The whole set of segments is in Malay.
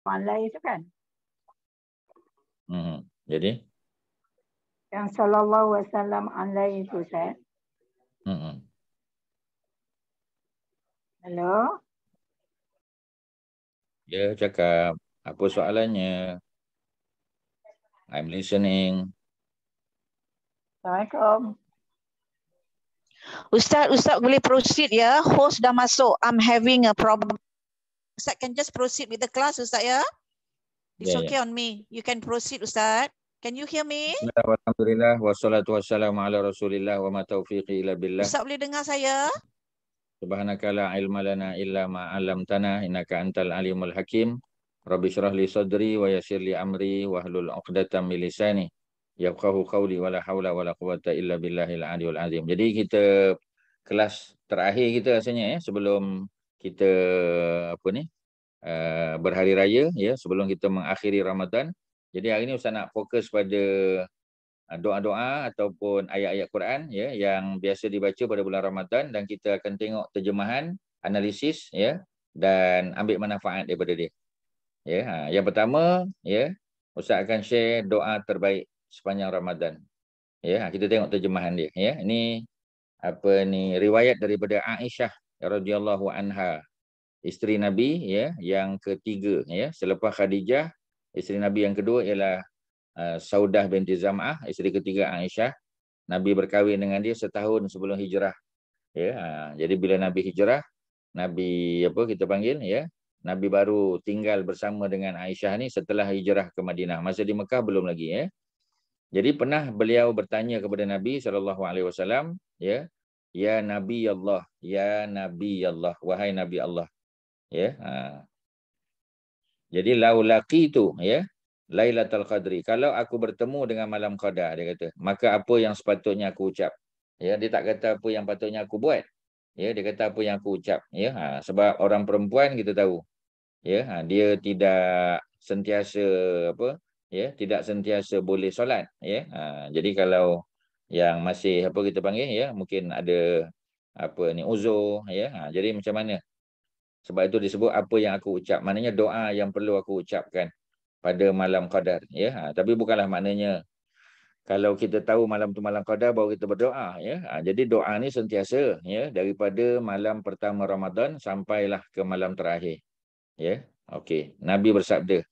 alaihi itu kan? Jadi? Yang sallallahu wasallam alaihi itu, Ustaz. Halo? Dia cakap, apa soalannya? I'm listening. Assalamualaikum. Ustaz boleh proceed ya. Host dah masuk. I'm having a problem. Ustaz can just proceed with the class, Ustaz ya. It's okay on me. You can proceed, Ustaz. Can you hear me? Alhamdulillah wassalatu wassalamu ala Rasulillah wa ma taufiqi illa billah. Ustaz boleh dengar saya? Subhanaka la ilma lana illa ma 'allamtana innaka antal alimul hakim. Rabbi shrah li sadri wa yassir li amri wahlul 'uqdatam min lisani yafqahu qawli wala haula wala quwwata illa billahil aliyul azim. Jadi kita kelas terakhir kita rasanya sebelum kita berhari raya sebelum kita mengakhiri Ramadan. Jadi hari ini Ustaz nak fokus pada doa-doa ataupun ayat-ayat Quran yang biasa dibaca pada bulan Ramadan, dan kita akan tengok terjemahan, analisis dan ambil manfaat daripada dia. Yang pertama Ustaz akan share doa terbaik sepanjang Ramadan. Kita tengok terjemahan dia. Ini riwayat daripada Aisyah radhiyallahu anha, isteri Nabi yang ketiga selepas Khadijah. Isteri Nabi yang kedua ialah Saudah binti Zam'ah, isteri ketiga Aisyah. Nabi berkahwin dengan dia setahun sebelum hijrah. Jadi bila Nabi hijrah, Nabi Nabi baru tinggal bersama dengan Aisyah ni setelah hijrah ke Madinah. Masa di Mekah belum lagi. Jadi pernah beliau bertanya kepada Nabi SAW, ya Nabi Allah, ya Nabi Allah, wahai Nabi Allah. Jadi laulaki itu Lailatul Qadri, kalau aku bertemu dengan malam Qadar, dia kata, maka apa yang sepatutnya aku ucap? Dia tak kata apa yang patutnya aku buat. Dia kata apa yang aku ucap. Sebab orang perempuan kita tahu, dia tidak sentiasa tidak sentiasa boleh solat. Jadi kalau yang masih kita panggil mungkin ada uzur. Jadi macam mana? Sebab itu disebut apa yang aku ucap. Maknanya doa yang perlu aku ucapkan pada malam Qadar. Tapi bukanlah maknanya kalau kita tahu malam tu malam Qadar baru kita berdoa. Jadi doa ni sentiasa daripada malam pertama Ramadan sampailah ke malam terakhir. Okey. Nabi bersabda.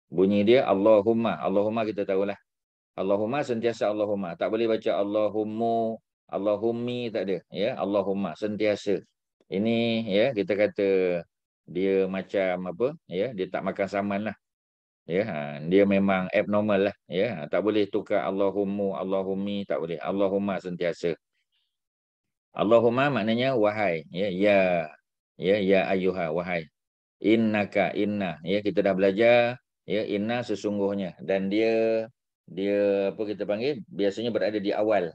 Bunyi dia Allahumma. Allahumma kita tahulah. Allahumma sentiasa Allahumma. Tak boleh baca Allahummu, Allahummi, tak ada. Allahumma sentiasa. Ini kita kata dia macam dia tak makan saman lah. Dia memang abnormal lah. Tak boleh tukar Allahummu, Allahummi, tak boleh. Allahumma sentiasa. Allahumma maknanya wahai. Ya ayyuha, wahai. Innaka, inna. Kita dah belajar. Inna sesungguhnya. Dan dia kita panggil, biasanya berada di awal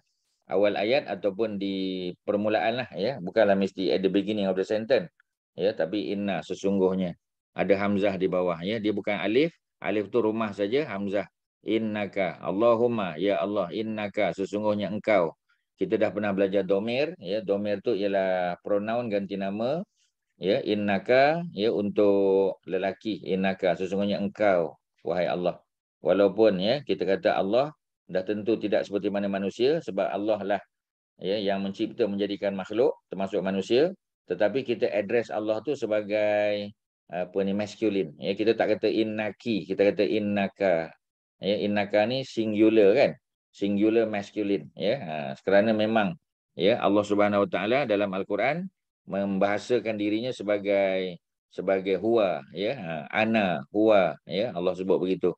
ayat ataupun di permulaan lah. Bukanlah mesti at the beginning of the sentence. Tapi inna sesungguhnya. Ada hamzah di bawah. Dia bukan alif. Alif tu rumah saja, hamzah. Innaka, Allahumma, ya Allah, innaka, sesungguhnya engkau. Kita dah pernah belajar domir. Domir tu ialah pronoun ganti nama. Innaka, untuk lelaki. Innaka, sesungguhnya engkau, wahai Allah. Walaupun kita kata Allah dah tentu tidak seperti mana manusia, sebab Allah lah yang mencipta, menjadikan makhluk termasuk manusia. Tetapi kita address Allah tu sebagai masculine. Kita tak kata innaki, kita kata innaka. Innaka ni singular kan? Singular masculine. Kerana memang Allah Subhanahu Wa Taala dalam Al-Quran membahasakan dirinya sebagai huwa, ana, huwa, Allah sebut begitu.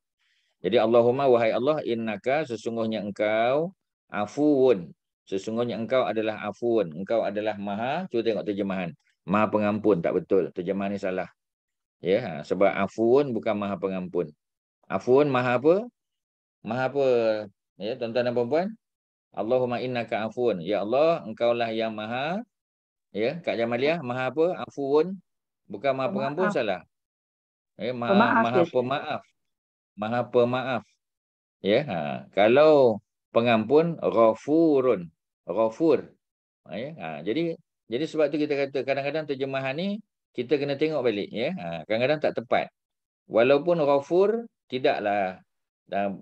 Jadi Allahumma, wahai Allah, innaka, sesungguhnya engkau, afuun, sesungguhnya engkau adalah afuun, engkau adalah maha, cuba tengok terjemahan, maha pengampun. Tak betul, terjemahan ni salah. Sebab afuun bukan maha pengampun. Afuun maha apa? Maha apa? Tuan-tuan dan puan-puan? Allahumma innaka afuun. Ya Allah, engkaulah yang maha. Kak Jamaliah, maha apa? Afuun. Bukan maha pengampun, salah. Maha pemaaf. Maha pemaaf. Kalau pengampun, ghafurun. Ghafur. Jadi sebab tu kita kata kadang-kadang terjemahan ni kita kena tengok balik. Kadang-kadang tak tepat. Walaupun ghafur tidaklah,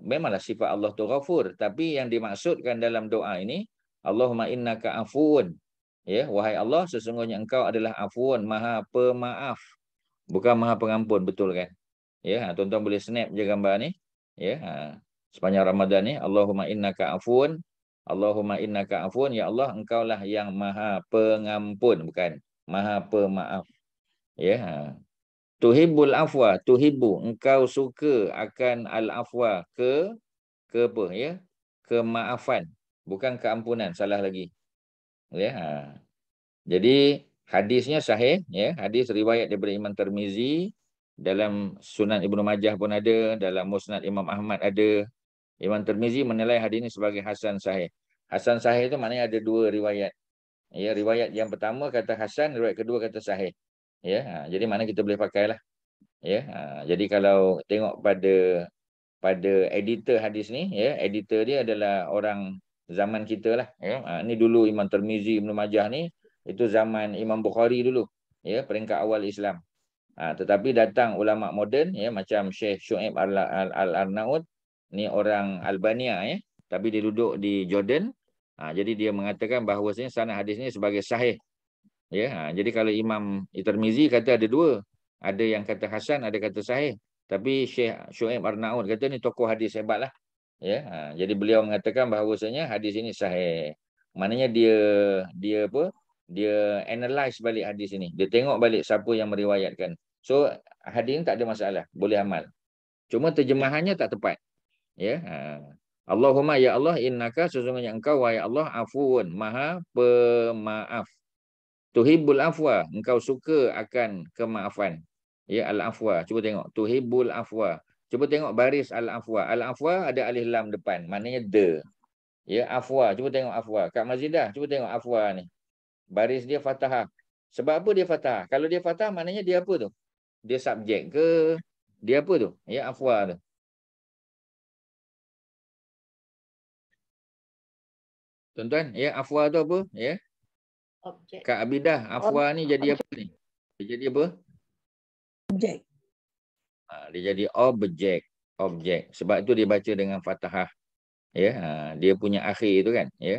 memanglah sifat Allah tu ghafur, tapi yang dimaksudkan dalam doa ini, Allahumma innaka afuun. Ya, wahai Allah, sesungguhnya engkau adalah afuun, maha pemaaf. Bukan maha pengampun, betul kan? Ya, tuan-tuan boleh snap je gambar ni. Ya, sepanjang Ramadan ni, Allahumma innaka afuun. Allahumma innaka afuun, ya Allah, engkaulah yang maha pengampun, bukan maha pemaaf. Ya. Tuhibbul afwa, tuhibbu, engkau suka akan al-afwa, ke apa ya? Kemaafan, bukan keampunan, salah lagi. Ya. Jadi hadisnya sahih, ya, hadis riwayat daripada Imam Tirmizi, dalam Sunan Ibnu Majah pun ada, dalam Musnad Imam Ahmad ada. Imam Tirmizi menilai hadis ini sebagai hasan sahih. Hasan sahih itu maknanya ada dua riwayat. Ya, riwayat yang pertama kata hasan, riwayat kedua kata sahih. Ya, jadi mana kita boleh pakailah. Ya, jadi kalau tengok pada editor hadis ni, ya, editor dia adalah orang zaman kita lah. Ya, ni dulu Imam Tirmizi, Ibnu Majah ni, itu zaman Imam Bukhari dulu. Ya, peringkat awal Islam. Tetapi datang ulama moden, ya, macam Syekh Shu'aib Al-Arnaud, ni orang Albania, ya, tapi dia duduk di Jordan. Jadi dia mengatakan bahawasanya sanad hadis ni sebagai sahih. Ya, jadi kalau Imam Tirmizi kata ada dua. Ada yang kata hasan, ada kata sahih. Tapi Syekh Shu'aib Arnaud kata ni tokoh hadis hebat lah. Ya, jadi beliau mengatakan bahawasanya hadis ini sahih. Maknanya dia apa? Dia analyse balik hadis ini. Dia tengok balik siapa yang meriwayatkan. So hadis ini tak ada masalah, boleh amal. Cuma terjemahannya tak tepat. Ya. Allahumma ya Allah innaka, sesungguhnya engkau wahai Allah afuun, maha pemaaf. Tuhibbul afwa, engkau suka akan kemaafan. Ya, al-afwa. Cuba tengok. Tuhibbul afwa. Cuba tengok baris al-afwa. Al-afwa ada alif lam depan. Maknanya the. Ya, afwa. Cuba tengok afwa. Kak Mazidah, cuba tengok afwa ni. Baris dia fathah. Sebab apa dia fathah? Kalau dia fathah, maknanya dia apa tu? Dia subjek ke? Dia apa tu? Ya, afwa tu. Tuan-tuan, ya, afwa tu apa? Ya. Objek. Kak Abidah, afwa ni jadi apa ni? Dia jadi apa? Objek. Dia jadi objek. Sebab itu dia baca dengan fathah. Ya, dia punya akhir itu kan, ya.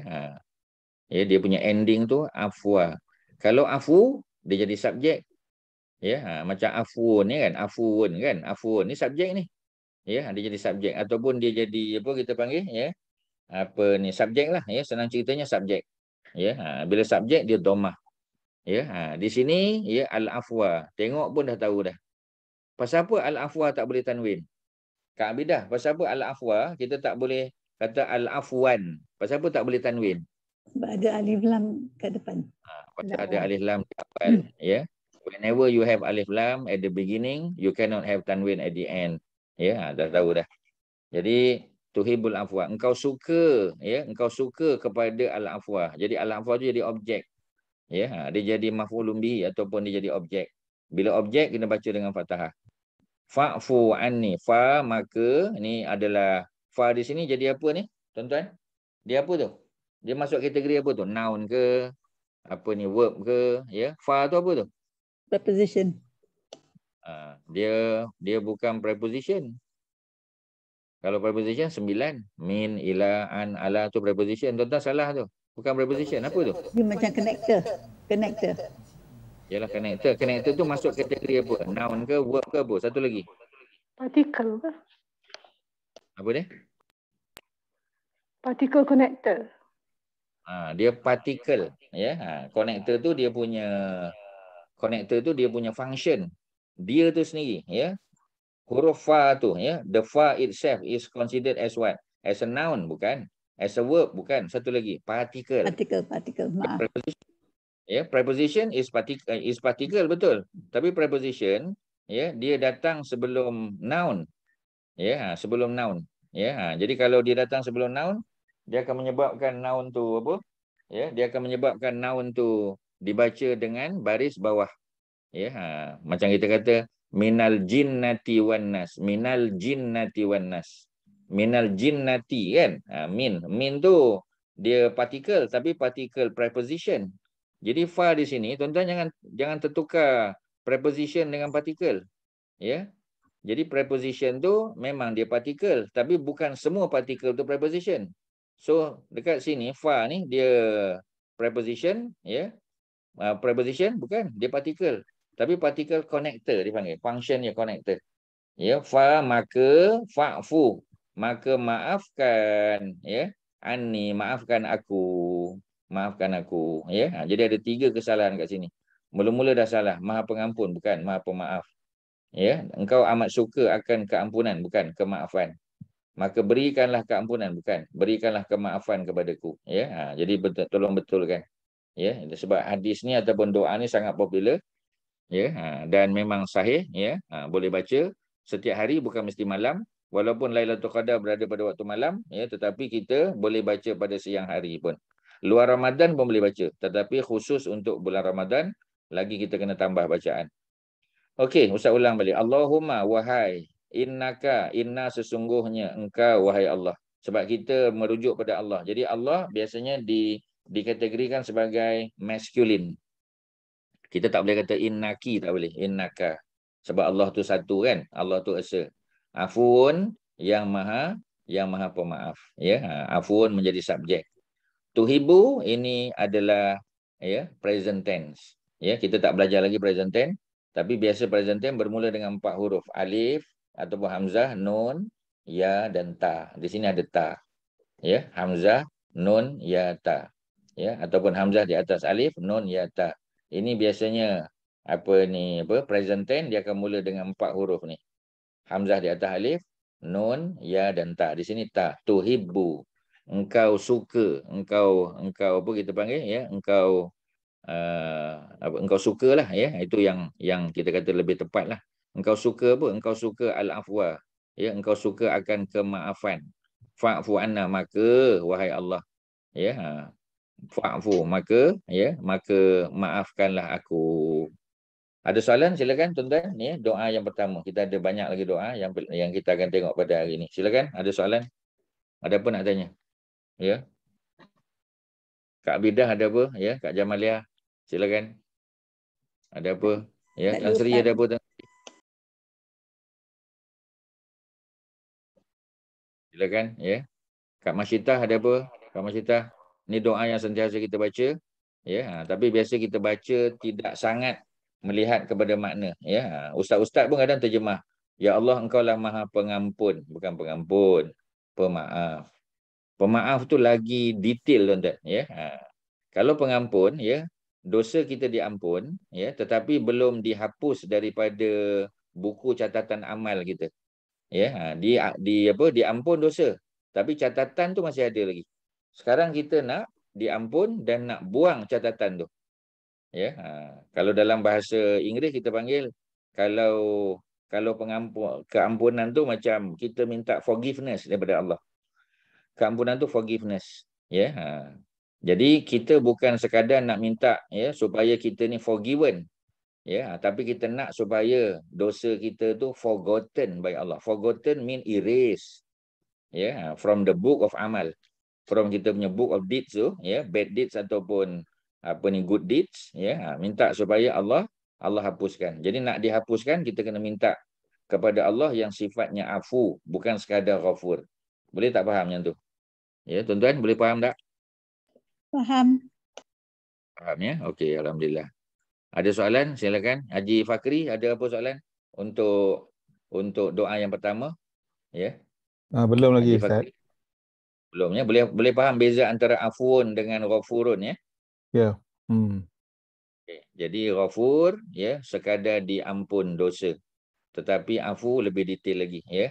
Ya, dia punya ending tu afwa. Kalau afu, dia jadi subjek. Ya, macam afun ni kan, afun kan, afun ni subjek ni. Ya, dia jadi subjek ataupun dia jadi apa kita panggil, ya. Apa ni, subjek lah, ya, senang ceritanya subjek. Ya, bila subjek dia dhammah. Ya, di sini ya al-afwa. Tengok pun dah tahu dah. Pasal apa al-afwa tak boleh tanwin? Kak Abidah, pasal apa al-afwa kita tak boleh kata al-afwan? Pasal apa tak boleh tanwin? Sebab ada alif lam kat depan. Pasal ada alif lam di awal. Ya. Whenever you have alif lam at the beginning, you cannot have tanwin at the end. Ya, dah tahu dah. Jadi tuhibul afwa, engkau suka, ya, engkau suka kepada al-afwa. Jadi al-afwa tu jadi objek. Ya, dia jadi maf'ulun bihi ataupun dia jadi objek. Bila objek kena baca dengan fathah. Fa'fu anni, fa, maka ni adalah fa di sini jadi apa ni tuan-tuan? Dia apa tu? Dia masuk kategori apa tu? Noun ke? Apa ni, verb ke? Ya, fa tu apa tu? Preposition. Dia bukan preposition. Kalau preposition 9, min, ila, an, ala tu preposition. Tuan-tuan salah tu. Bukan preposition, apa tu? Dia macam connector. Yalah connector. Connector tu masuk kategori apa? Noun ke, verb ke apa? Satu lagi. Particle ke? Apa dia? Particle connector. Dia particle. Ya, connector tu dia punya function. Dia tu sendiri, ya. Huruf fa tu, ya. The fa itself is considered as what? As a noun, bukan? As a verb, bukan? Satu lagi, particle. Particle. Maaf. Ya, preposition is particle, betul. Tapi preposition, ya, dia datang sebelum noun. Ya, sebelum noun. Ya, jadi kalau dia datang sebelum noun, dia akan menyebabkan noun tu apa? Ya, dia akan menyebabkan noun tu dibaca dengan baris bawah. Ya, macam kita kata minal jinnati wan nas. Minal jinnati wan nas. Minal jinnati kan? Min tu dia particle, tapi particle preposition. Jadi fa di sini tuan-tuan jangan tertukar preposition dengan particle. Ya. Jadi preposition tu memang dia partikel, tapi bukan semua partikel tu preposition. So dekat sini fa ni dia preposition, ya. Preposition bukan, dia partikel. Tapi partikel connector dipanggil, function dia connector. Ya, fa maka fa'fu, maka maafkan, ya. Ani, maafkan aku. Maafkan aku, ya. Jadi ada 3 kesalahan kat sini. Mula-mula dah salah, Maha Pengampun bukan Maha Pemaaf. Ya, engkau amat suka akan keampunan bukan kemaafan. Maka berikanlah keampunan bukan berikanlah kemaafan kepadaku, ya. Jadi tolong betulkan, ya. Sebab hadis ni ataupun doa ni sangat popular, ya. Dan memang sahih, ya. Boleh baca setiap hari, bukan mesti malam. Walaupun Lailatul Qadar berada pada waktu malam, ya, tetapi kita boleh baca pada siang hari pun. Luar Ramadan pun boleh baca, tetapi khusus untuk bulan Ramadan lagi kita kena tambah bacaan. Okey, Ustaz ulang balik. Allahumma, wahai, innaka, inna sesungguhnya engkau, wahai Allah. Sebab kita merujuk pada Allah. Jadi Allah biasanya dikategorikan sebagai masculine. Kita tak boleh kata innaki, tak boleh. Innaka. Sebab Allah tu satu kan. Allah tu esa. Afun, yang maha pemaaf. Ya, afun menjadi subjek. Tuhibu, ini adalah, ya, present tense. Ya, kita tak belajar lagi present tense. Tapi biasa present tense bermula dengan 4 huruf. Alif, ataupun hamzah, nun, ya dan ta. Di sini ada ta. Ya, hamzah, nun, ya, ta. Ya, ataupun hamzah di atas alif, nun, ya, ta. Ini biasanya present tense dia akan mula dengan 4 huruf ni. Hamzah di atas alif, nun, ya dan ta. Di sini ta. Tuhibbu. Engkau suka, engkau apa kita panggil, ya, engkau engkau sukalah, ya. Itu yang kita kata lebih tepat lah. Engkau suka apa? Engkau suka al-afwa, ya, engkau suka akan kemaafan. Fa'fu anna, maka wahai Allah, ya, fa'fu, maka, ya, maka maafkanlah aku. Ada soalan, silakan tuan-tuan, ya. Doa yang pertama, kita ada banyak lagi doa yang kita akan tengok pada hari ini. Silakan, ada soalan? Ada apa nak tanya? Ya. Kak Bidah ada apa? Ya, Kak Jamalia. Silakan. Ada apa? Ya, Tan Sri ada apa? Silakan, ya. Kak Masyitah ada apa? Kak Masyitah, ni doa yang sentiasa kita baca, ya. Tapi biasa kita baca tidak sangat melihat kepada makna, ya. Ustaz-ustaz pun kadang terjemah, ya Allah, engkaulah Maha Pengampun, bukan pengampun, pemaaf. Pemaaf tu lagi detail, tuan-tuan, ya. Kalau pengampun, ya, dosa kita diampun, ya, tetapi belum dihapus daripada buku catatan amal kita. Ya, diampun dosa, tapi catatan tu masih ada lagi. Sekarang kita nak diampun dan nak buang catatan tu. Ya, kalau dalam bahasa Inggeris kita panggil, kalau keampunan tu macam kita minta forgiveness daripada Allah. Keampunan tu forgiveness, ya. Jadi kita bukan sekadar nak minta, ya, supaya kita ni forgiven, ya, tapi kita nak supaya dosa kita tu forgotten by Allah. Forgotten mean erase, ya, from the book of amal, from kita punya book of deeds tu, ya, bad deeds ataupun good deeds, ya. Minta supaya Allah hapuskan. Jadi nak dihapuskan, kita kena minta kepada Allah yang sifatnya afu, bukan sekadar ghafur. Boleh tak faham yang tu? Ya, tuan-tuan boleh faham tak? Faham. Faham, ya? Okey, alhamdulillah. Ada soalan? Silakan. Haji Fakri, ada apa soalan untuk doa yang pertama? Ya. Belum lagi, Ustaz. Belum, ya. Boleh faham beza antara afuun dengan ghafurun, ya? Ya. Okay. Jadi ghafur, ya, sekadar diampun dosa. Tetapi afu lebih detail lagi, ya.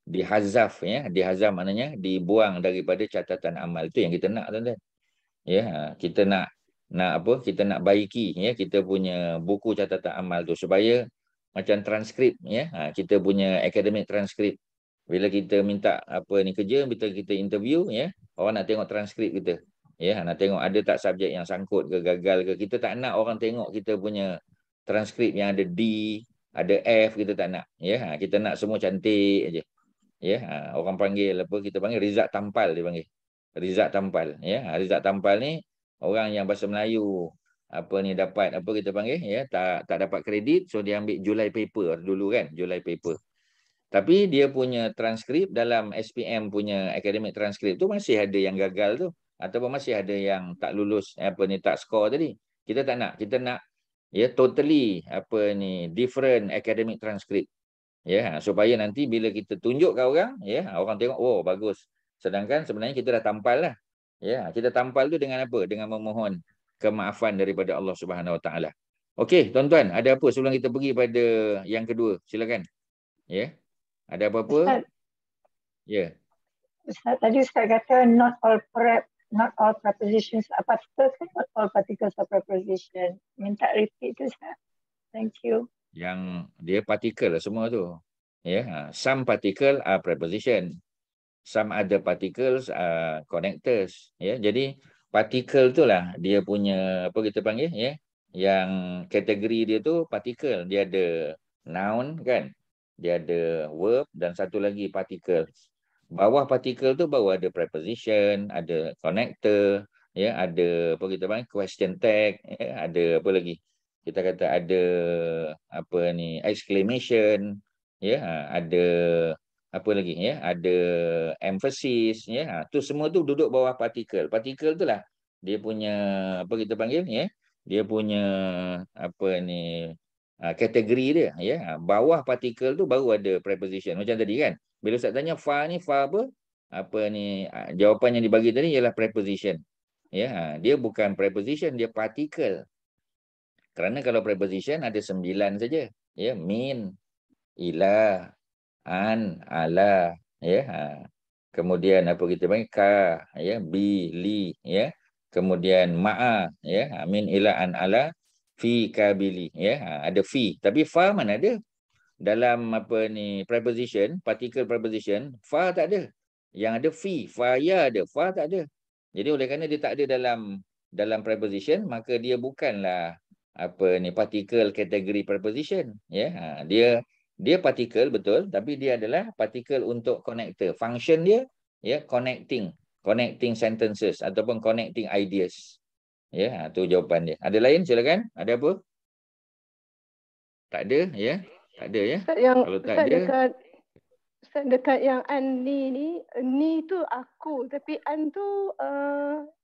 Dihazaf, ya. Dihazaf maknanya dibuang daripada catatan amal. Itu yang kita nak, tuan-tuan. Ya, kita nak kita nak baiki, ya, kita punya buku catatan amal tu supaya macam transkrip, ya. Kita punya academic transkrip. Bila kita minta kerja, kita interview, ya, orang nak tengok transkrip kita. Ya, nak tengok ada tak subjek yang sangkut ke, gagal ke. Kita tak nak orang tengok kita punya transkrip yang ada D, ada F, kita tak nak. Ya, kita nak semua cantik aja. Ya, orang panggil kita panggil result tampal, dia panggil. Result tampal, ya. Result tampal ni orang yang bahasa Melayu dapat apa kita panggil ya, tak dapat kredit, so dia ambil July paper dulu kan, July paper. Tapi dia punya transkrip dalam SPM punya academic transkrip tu masih ada yang gagal tu, ataupun masih ada yang tak lulus tak score tadi. Kita tak nak, kita nak ya totally different academic transcript. Ya, supaya nanti bila kita tunjuk ke orang, ya, orang tengok, oh bagus. Sedangkan sebenarnya kita dah tampal lah. Ya, kita tampal tu dengan apa? Dengan memohon kemaafan daripada Allah Subhanahu Wa Taala. Okey, tuan-tuan, ada apa sebelum kita pergi pada yang kedua? Silakan. Ya. Ada apa-apa? Ustaz, Ya. Ustaz, tadi Ustaz kata not all prepositions are particles, not all particles are preposition. Minta repeat tu Ustaz. Thank you. Yang dia particle lah semua tu. Ya, some particle are preposition. Some other particles are connectors. Ya, jadi particle tu lah dia punya apa kita panggil ya. Yang kategori dia tu particle. Dia ada noun kan. Dia ada verb dan satu lagi particles. Bawah particle tu baru ada preposition, ada connector, ya, ada apa kita panggil question tag, ya, ada apa lagi? Kita kata ada exclamation, ya, ada apa lagi ya? Ada emphasis, ya. Tu semua tu duduk bawah particle. Particle tu lah dia punya apa kita panggil ya? Dia punya kategori dia ya. Bawah partikel tu baru ada preposition. Macam tadi kan. Bila Ustaz tanya fa apa? Jawapan yang dibagi tadi ialah preposition. Ya, dia bukan preposition, dia partikel. Kerana kalau preposition ada 9 saja. Ya, min, ila, an, ala, ya. Kemudian apa kita panggil ka, ya, bi, li, ya. Kemudian ma'a, ya, min, ila, an, ala, fi, kabili, ya. Ada fi, tapi fa mana ada? Dalam preposition, particle preposition, fa tak ada. Yang ada fi, fa ya ada, fa tak ada. Jadi oleh kerana dia tak ada dalam preposition, maka dia bukanlah particle kategori preposition, ya. Dia particle betul, tapi dia adalah particle untuk connector. Function dia ya connecting sentences ataupun connecting ideas. Ya, tu jawapan dia. Ada lain silakan. Ada apa? Tak ada ya? Tak ada ya? Ustaz, yang kalau tak Ustaz ada dekat yang an ni tu aku, tapi an tu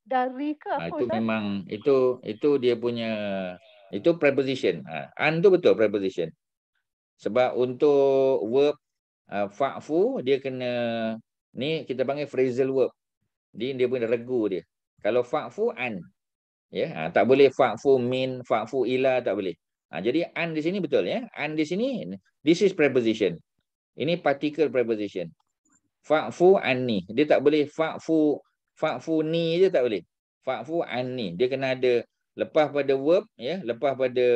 dari ke apa itu Ustaz? memang itu dia punya itu preposition. An tu betul preposition. Sebab untuk verb fa'fu dia kena ni kita panggil phrasal verb. Dia punya regu dia. Kalau fa'fu an ya, tak boleh fa'fu min, fa'fu ila tak boleh. Jadi an di sini betul ya. An di sini this is preposition. Ini particle preposition. Fa'fu anni. Dia tak boleh fa'fu ni je tak boleh. Fa'fu anni. Dia kena ada lepas pada verb ya, lepas pada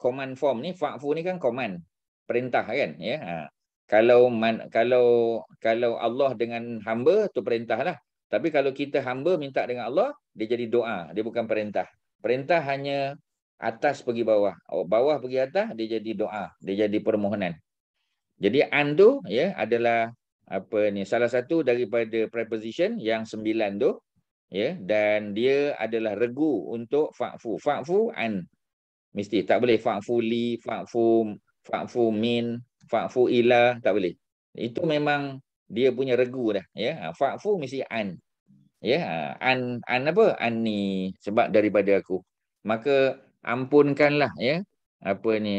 command form ni, fa'fu ni kan command, perintah kan ya. Kalau Allah dengan hamba tu perintahlah. Tapi kalau kita hamba minta dengan Allah, dia jadi doa, dia bukan perintah. Perintah hanya atas pergi bawah, bawah pergi atas, dia jadi doa, dia jadi permohonan. Jadi an tu ya adalah salah satu daripada preposition yang 9 tu ya, dan dia adalah regu untuk fa'fu. Fa'fu an mesti tak boleh fa'fu li, fa'fu min, fa'fu ila tak boleh. Itu memang dia punya regu dah ya. Fa'fu mesti an. Ya, an apa? An ni sebab daripada aku. Maka ampunkanlah ya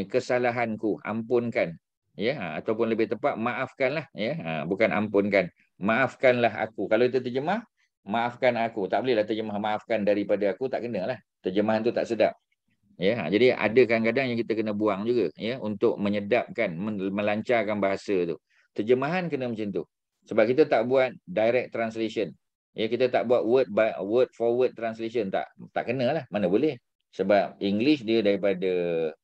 kesalahanku, ampunkan. Ya, ataupun lebih tepat maafkanlah ya. Bukan ampunkan. Maafkanlah aku. Kalau itu terjemah maafkan aku. Tak bolehlah terjemah maafkan daripada aku, tak kenalah. Terjemahan tu tak sedap. Ya, jadi ada kadang-kadang yang kita kena buang juga ya untuk menyedapkan, melancarkan bahasa tu. Terjemahan kena macam tu. Sebab kita tak buat direct translation. Ya, kita tak buat word for word translation, tak kenalah. Mana boleh. Sebab English dia daripada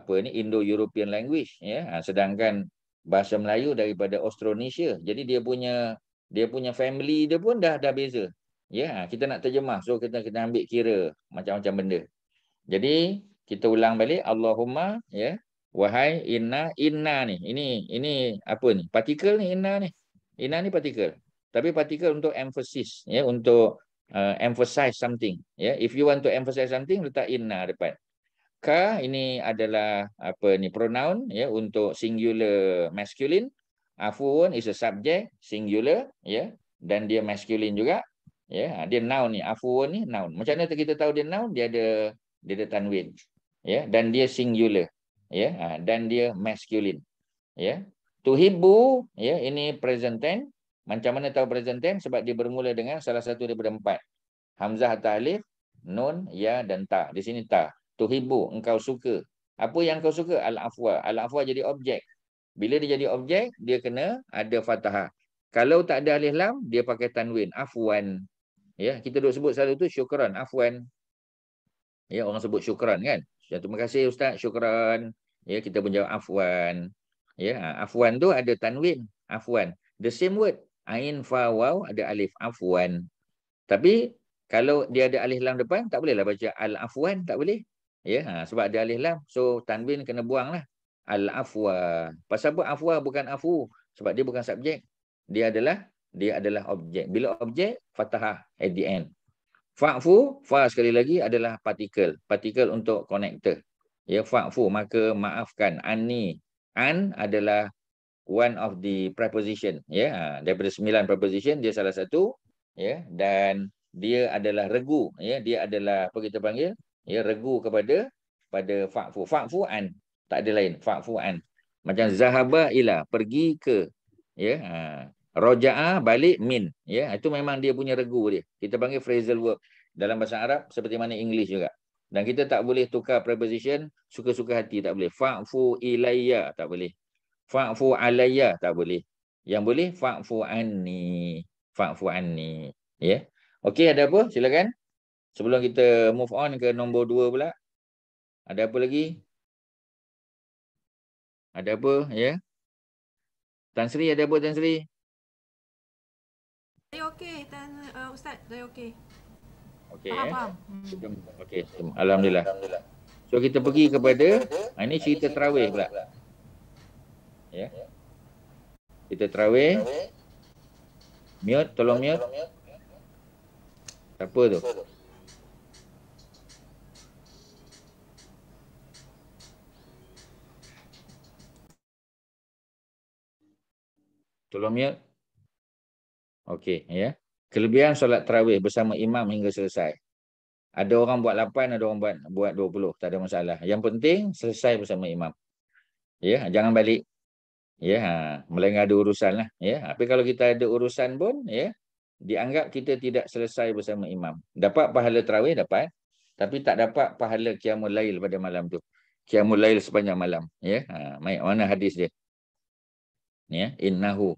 Indo-European language ya. Sedangkan bahasa Melayu daripada Austronesia. Jadi dia punya family dia pun dah beza. Ya, kita nak terjemah, so kita ambil kira macam-macam benda. Jadi kita ulang balik, Allahumma ya, wahai inna ni. Ini apa ni? Partikel ni inna ni. Inna ni partikel. Tapi partikel untuk emphasis ya, untuk emphasize something. Ya, if you want to emphasize something, letak inna depan. Ka ini adalah apa ni, pronoun ya, untuk singular masculine. Afun is a subject singular ya, dan dia masculine juga ya. Dia noun ni, afun ni noun. Macam mana kita tahu dia noun? Dia ada tanwin ya, dan dia singular ya, dan dia masculine ya. Tuhibbu ya, ini present tense. Macam mana tahu present tense? Sebab dia bermula dengan salah satu daripada 4. Hamzah atau alif, nun, ya dan ta. Di sini ta. Tuhibbu, engkau suka. Apa yang kau suka? Al-afwa. Al-afwa jadi objek. Bila dia jadi objek, dia kena ada fathah. Kalau tak ada alif lam, dia pakai tanwin. Afwan. Ya, kita duk sebut selalu tu syukran, afwan. Ya, orang sebut syukran kan? Ya, terima kasih Ustaz, syukran. Ya, kita pun jawab afwan. Ya, afwan tu ada tanwin, afwan. The same word, ain fa waw ada alif, afwan. Tapi kalau dia ada alif lam depan, tak bolehlah baca al-afwan, tak boleh. Ya, sebab ada alif lam. So tanwin kena buanglah. Al-afwa. Pasal apa afwa bukan afu? Sebab dia bukan subjek. Dia adalah objek. Bila objek, fathah at the end. Fa'fu, fa sekali lagi adalah partikel. Partikel untuk connector. Ya, fa'fu, maka maafkan. Anni. An adalah one of the preposition. Ya, daripada 9 preposition, dia salah satu. Ya, dan dia adalah regu. Ya, dia adalah apa kita panggil? Ya, regu pada fa'fu. Fa'fu an. Tak ada lain. Fa'fu an. Macam zahaba ila, pergi ke. Ya, roja'a balik min. Ya, itu memang dia punya regu dia. Kita panggil phrasal verb dalam bahasa Arab seperti mana English juga. Dan kita tak boleh tukar preposition suka-suka hati, tak boleh. Fa'fu ilayya, tak boleh. Fa'fu alayya, tak boleh. Yang boleh fa'fu anni. Fa'fu anni. Ya. Okey, ada apa? Silakan. Sebelum kita move on ke nombor 2 pula. Ada apa lagi? Ada apa? Ya. Tan Sri, ada apa Tan Sri? Saya okey, Ustaz. Saya okey. Okey. Faham. Okey. Alhamdulillah. So kita pergi kepada ini cerita tarawih pula. Ya. Kita tarawih. Mute, tolong mute. Apa tu? Tolong mute. Okey, ya. Kelebihan solat tarawih bersama imam hingga selesai. Ada orang buat 8, ada orang buat 20, tak ada masalah. Yang penting selesai bersama imam. Ya, jangan balik. Ya, melengah ada urusan lah. Ya, tapi kalau kita ada urusan pun, ya, dianggap kita tidak selesai bersama imam. Dapat pahala tarawih, dapat. Tapi tak dapat pahala qiyamul lail pada malam tu. Qiyamul lail sepanjang malam. Ya, mana hadis dia? Ya, innahu.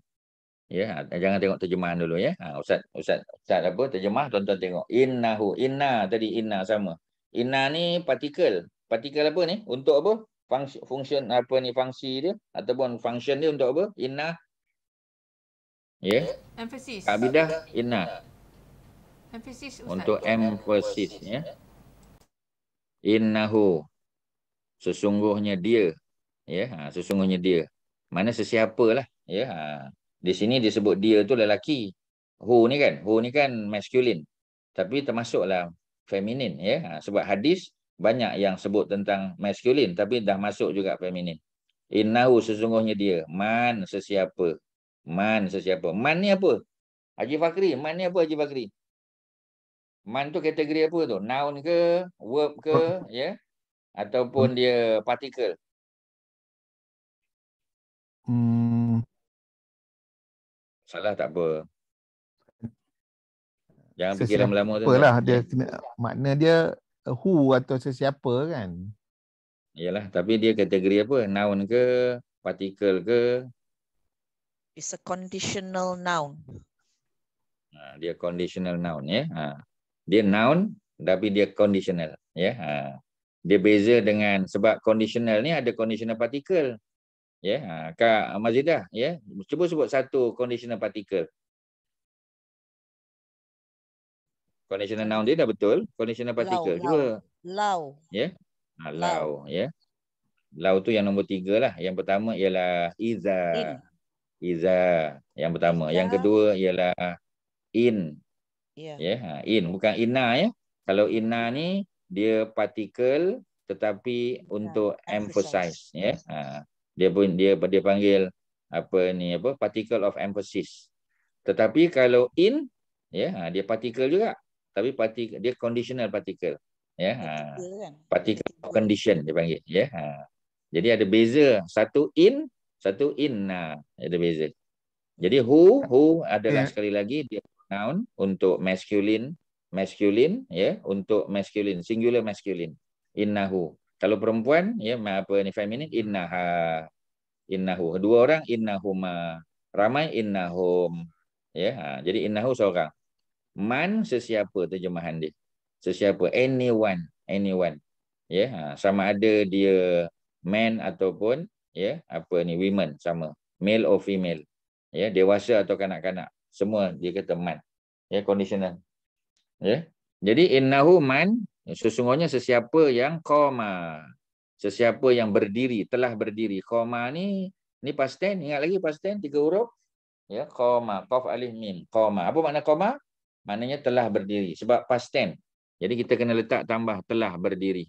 Ya, jangan tengok terjemahan dulu ya. Ustaz apa terjemah, tuan-tuan tengok. Innahu, inna tadi inna sama. Inna ni partikel. Partikel apa ni? Untuk apa? Function apa ni, fungsi dia ataupun function dia untuk apa? Inna. Ya. Emphasis. Kabidah inna. Emphasis Ustaz. Untuk emphasis ya. Innahu. Sesungguhnya dia. Ya, sesungguhnya dia. Mana sesiapa lah ya. Di sini disebut dia tu lelaki. Who ni kan masculine. Tapi termasuklah feminin ya. Sebab hadis banyak yang sebut tentang masculine tapi dah masuk juga feminin. Innahu, sesungguhnya dia. Man, sesiapa. Man, sesiapa. Man ni apa? Haji Fakri, man ni apa Haji Fakri? Man tu kategori apa tu? Noun ke? Verb ke? Ya? Ataupun dia partikel? Salah tak apa. Jangan fikir lama-lama tu. Apalah dia kena, makna dia who atau sesiapa kan. Yalah, tapi dia kategori apa? Noun ke? Partikel ke? It's a conditional noun. Dia conditional noun ya. Dia noun tapi dia conditional ya. Dia beza dengan, sebab conditional ni ada conditional partikel. Ya, Kak Mazidah ya. Cuba sebut satu conditional partikel. Conditional noun dia dah betul. Conditional particle. Cuba. Lau. Ya. Lau. Ya. Lau tu yang nombor 3 lah. Yang pertama ialah iza. Iza. Yang pertama. Yang kedua ialah in. Yeah. In bukan inna ya. Kalau inna ni dia partikel tetapi untuk emphasize ya. Dia panggil particle of emphasis. Tetapi kalau in ya, dia partikel juga tapi dia conditional particle ya. Particle of condition dia panggil ya. Jadi ada beza, satu in, satu inna, ada beza. Jadi who adalah sekali lagi dia noun untuk masculine ya, untuk masculine, singular masculine. Innahu. Kalau perempuan ya, feminine innahu. Dua orang innahuma. Ramai innahum. Ya, jadi innahu seorang. Man sesiapa terjemahan dia. Sesiapa, anyone. Ya, sama ada dia man ataupun ya, women sama. Male or female. Ya, dewasa atau kanak-kanak. Semua dia kata man. Ya, conditional. Ya. Jadi innahu man, sesungguhnya sesiapa yang qama. Sesiapa yang berdiri, telah berdiri. Qama ni past tense, ingat lagi past tense 3 huruf. Ya, qama, qaf alif mim, qama. Apa makna qama? Maknanya telah berdiri sebab past tense. Jadi kita kena letak tambah telah berdiri.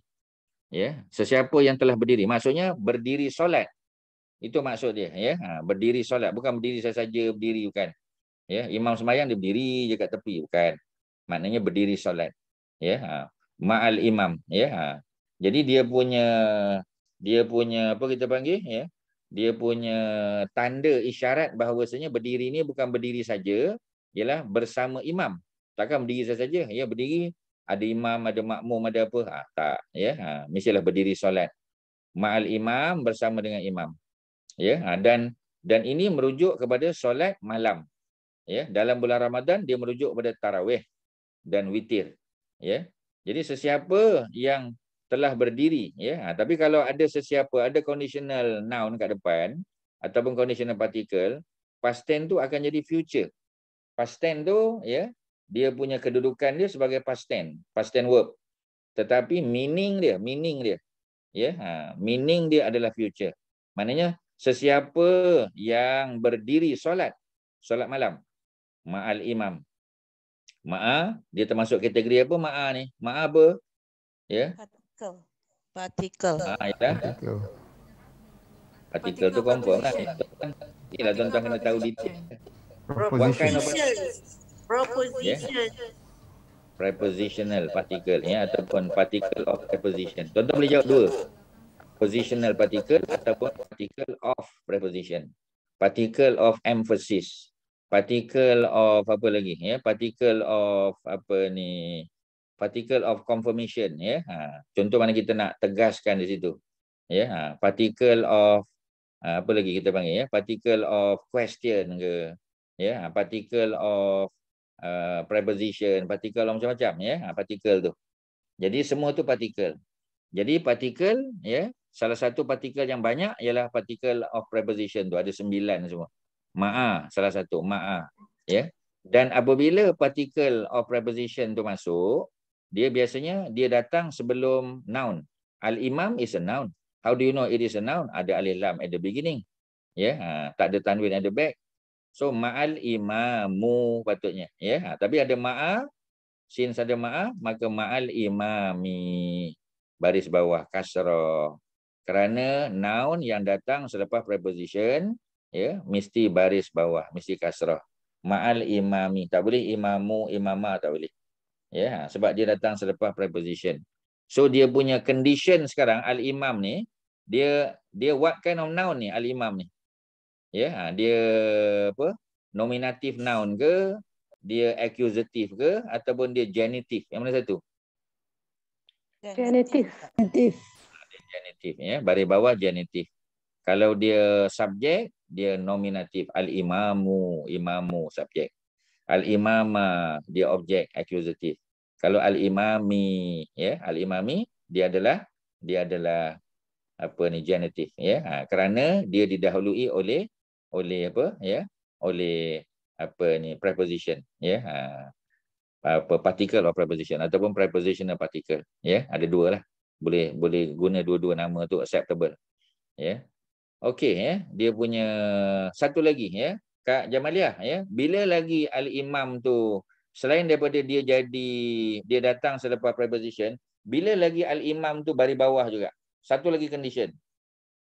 Ya, sesiapa yang telah berdiri, maksudnya berdiri solat. Itu maksud dia ya. Berdiri solat, bukan berdiri saja berdiri, bukan. Ya, imam sembahyang dia berdiri je kat tepi, bukan. Maknanya berdiri solat. Ya, ma'al imam ya. Jadi dia punya apa kita panggil ya? Dia punya tanda isyarat bahawasanya berdiri ni bukan berdiri saja, ialah bersama imam. Takkan berdiri saja ya, berdiri ada imam, ada makmum, ada apa? Tak ya. Mestilah berdiri solat. Ma'al imam, bersama dengan imam. Ya, dan ini merujuk kepada solat malam. Ya, dalam bulan Ramadan dia merujuk kepada tarawih dan witir. Ya. Jadi sesiapa yang telah berdiri ya, tapi kalau ada sesiapa, ada conditional noun kat depan ataupun conditional particle, past tense tu akan jadi future. Past tense tu ya, dia punya kedudukan dia sebagai past tense verb. Tetapi meaning dia ya, meaning dia adalah future. Maknanya sesiapa yang berdiri solat malam ma'al imam. Ma'a dia termasuk kategori apa ma'a ni? Ma'a apa? Ya. Partikel. Partikel tu confirm lah. Inilah tuan-tuan kena tahu detail. Proposition. Prepositional particle ya, ataupun particle of preposition. Tuan-tuan boleh jawab dua. Positional particle ataupun particle of preposition. Particle of emphasis. Particle of apa lagi ya? Particle of particle of confirmation ya. Contoh mana kita nak tegaskan di situ. Ya, particle of apa lagi kita panggil ya? Particle of question ke. Ya, particle of preposition, particle of macam-macam ya. Particle tu. Jadi semua tu particle. Jadi particle ya, salah satu partikel yang banyak ialah particle of preposition tu, ada 9 semua. Ma'a salah satu, ma'a ya. Dan apabila particle of preposition tu masuk, dia biasanya dia datang sebelum noun. Al-imam is a noun. How do you know it is a noun? Ada alif lam at the beginning. Ya, tak ada tanwin at the back. So ma'al imamu patutnya ya. Tapi ada ma'a, since ada ma'a, maka ma'al imami baris bawah kasrah. Kerana noun yang datang selepas preposition ya, mesti baris bawah, mesti kasrah. Ma'al imami, tak boleh imamu, imamah, tak boleh. Ya, sebab dia datang selepas preposition. So dia punya condition sekarang al-imam ni, dia what kind of noun ni al-imam ni? Ya, dia apa? Nominative noun ke, dia accusative ke, ataupun dia genitive? Yang mana satu? Genitive. Genitive ya, baris bawah genitive. Kalau dia subjek, dia nominatif. Al-imamu, imamu subjek. Al-imama, dia objek, accusative. Kalau al-imami, ya, al-imami dia adalah apa ni, genitive ya. Kerana dia didahului oleh apa ya? Oleh apa ni, preposition ya. Apa particle of preposition ataupun prepositional particle ya. Ada dua lah. Boleh guna dua-dua nama tu acceptable ya. Okey ya, dia punya satu lagi ya, Kak Jamaliah ya. Bila lagi al-imam tu selain daripada dia datang selepas preposition, bila lagi al-imam tu baris bawah juga. Satu lagi condition.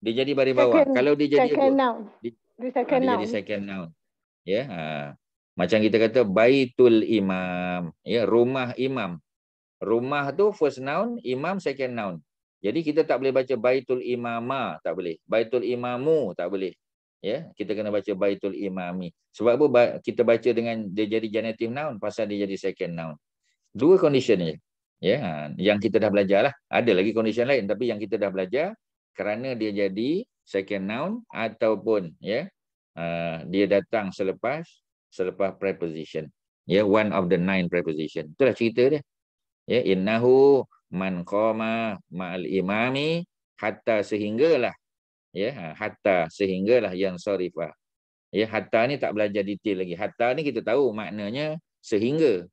Dia jadi baris bawah. Kalau dia jadi second apa? noun. Dia second Dia noun. jadi second noun. Ya, macam kita kata baitul imam, ya, rumah imam. Rumah tu first noun, imam second noun. Jadi kita tak boleh baca baitul imama, tak boleh. Baitul imamu, tak boleh. Ya, kita kena baca baitul imami. Sebab apa kita baca dengan dia jadi genitive noun, pasal dia jadi second noun. Dua condition je. Ya, yang kita dah belajar lah. Ada lagi condition lain, tapi yang kita dah belajar kerana dia jadi second noun ataupun ya dia datang selepas preposition. Ya, one of the 9 preposition. Itulah cerita dia. Ya, innahu man qama ma'al imami hatta sehinggalah. Ya, hatta sehinggalah yang sarifah. Ya, hatta ni tak belajar detail lagi. Hatta ni kita tahu maknanya sehingga.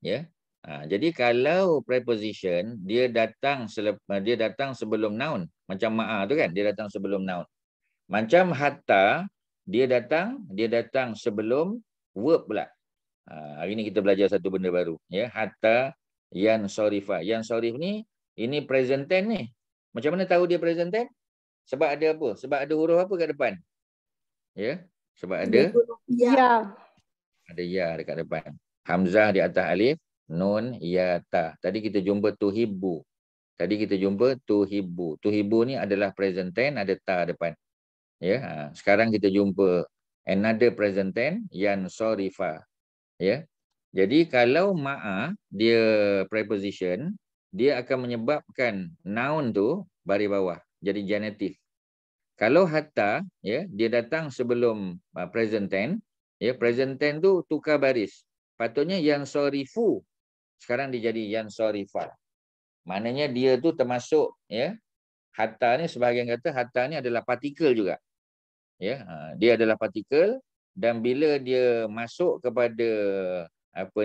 Ya. Jadi kalau preposition dia datang sebelum noun, macam ma'a tu kan, dia datang sebelum noun. Macam hatta dia datang sebelum verb pula. Hari ni kita belajar satu benda baru, ya, hatta yan sarifa. Yan sarif ni ini present tense ni. Macam mana tahu dia present tense? Sebab ada apa? Sebab ada huruf apa kat depan? Ya, sebab ada Ya. ada ya dekat depan. Hamzah di atas alif, nun, ya, ta. Tadi kita jumpa tuhibbu. Tuhibbu ni adalah present tense, ada ta depan. Ya, sekarang kita jumpa another present tense, yan sarifa. Ya. Jadi kalau ma'a dia preposition, dia akan menyebabkan noun tu baris bawah, jadi genitive. Kalau hatta, ya, dia datang sebelum present tense, ya, present tense tu tukar baris. Patutnya yang sorifu, sekarang dia jadi yang sorifa. Maknanya dia tu termasuk, ya, hatta ni sebahagian kata hatta ni adalah partikel juga. Ya, dia adalah partikel, dan bila dia masuk kepada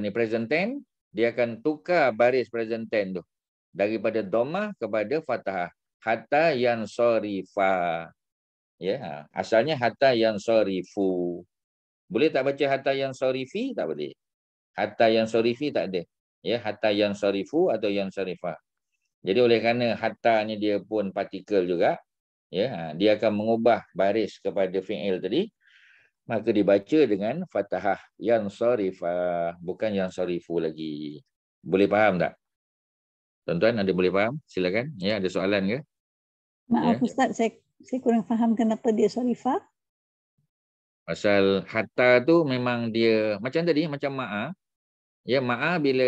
present tense, dia akan tukar baris present tense tu daripada dhammah kepada fathah. Hatta yang sorifa. Ya, asalnya hatta yang sorifu. Boleh tak baca hatta yang sorifi? Tak boleh. Hatta yang sorifi tak ada. Ya, hatta yang sorifu atau yang sorifa. Jadi oleh kerana hatta ni dia pun partikel juga, ya, dia akan mengubah baris kepada fi'il tadi, maka dibaca dengan fathah yang sarifah, bukan yang sarifu lagi. Boleh faham tak? Tuan-tuan ada boleh faham? Silakan. Ya, ada soalan ke? Maaf ya. Ustaz, saya kurang faham kenapa dia sarifah. Pasal hatta tu memang dia macam tadi, macam ma'a. Ya, ma'a bila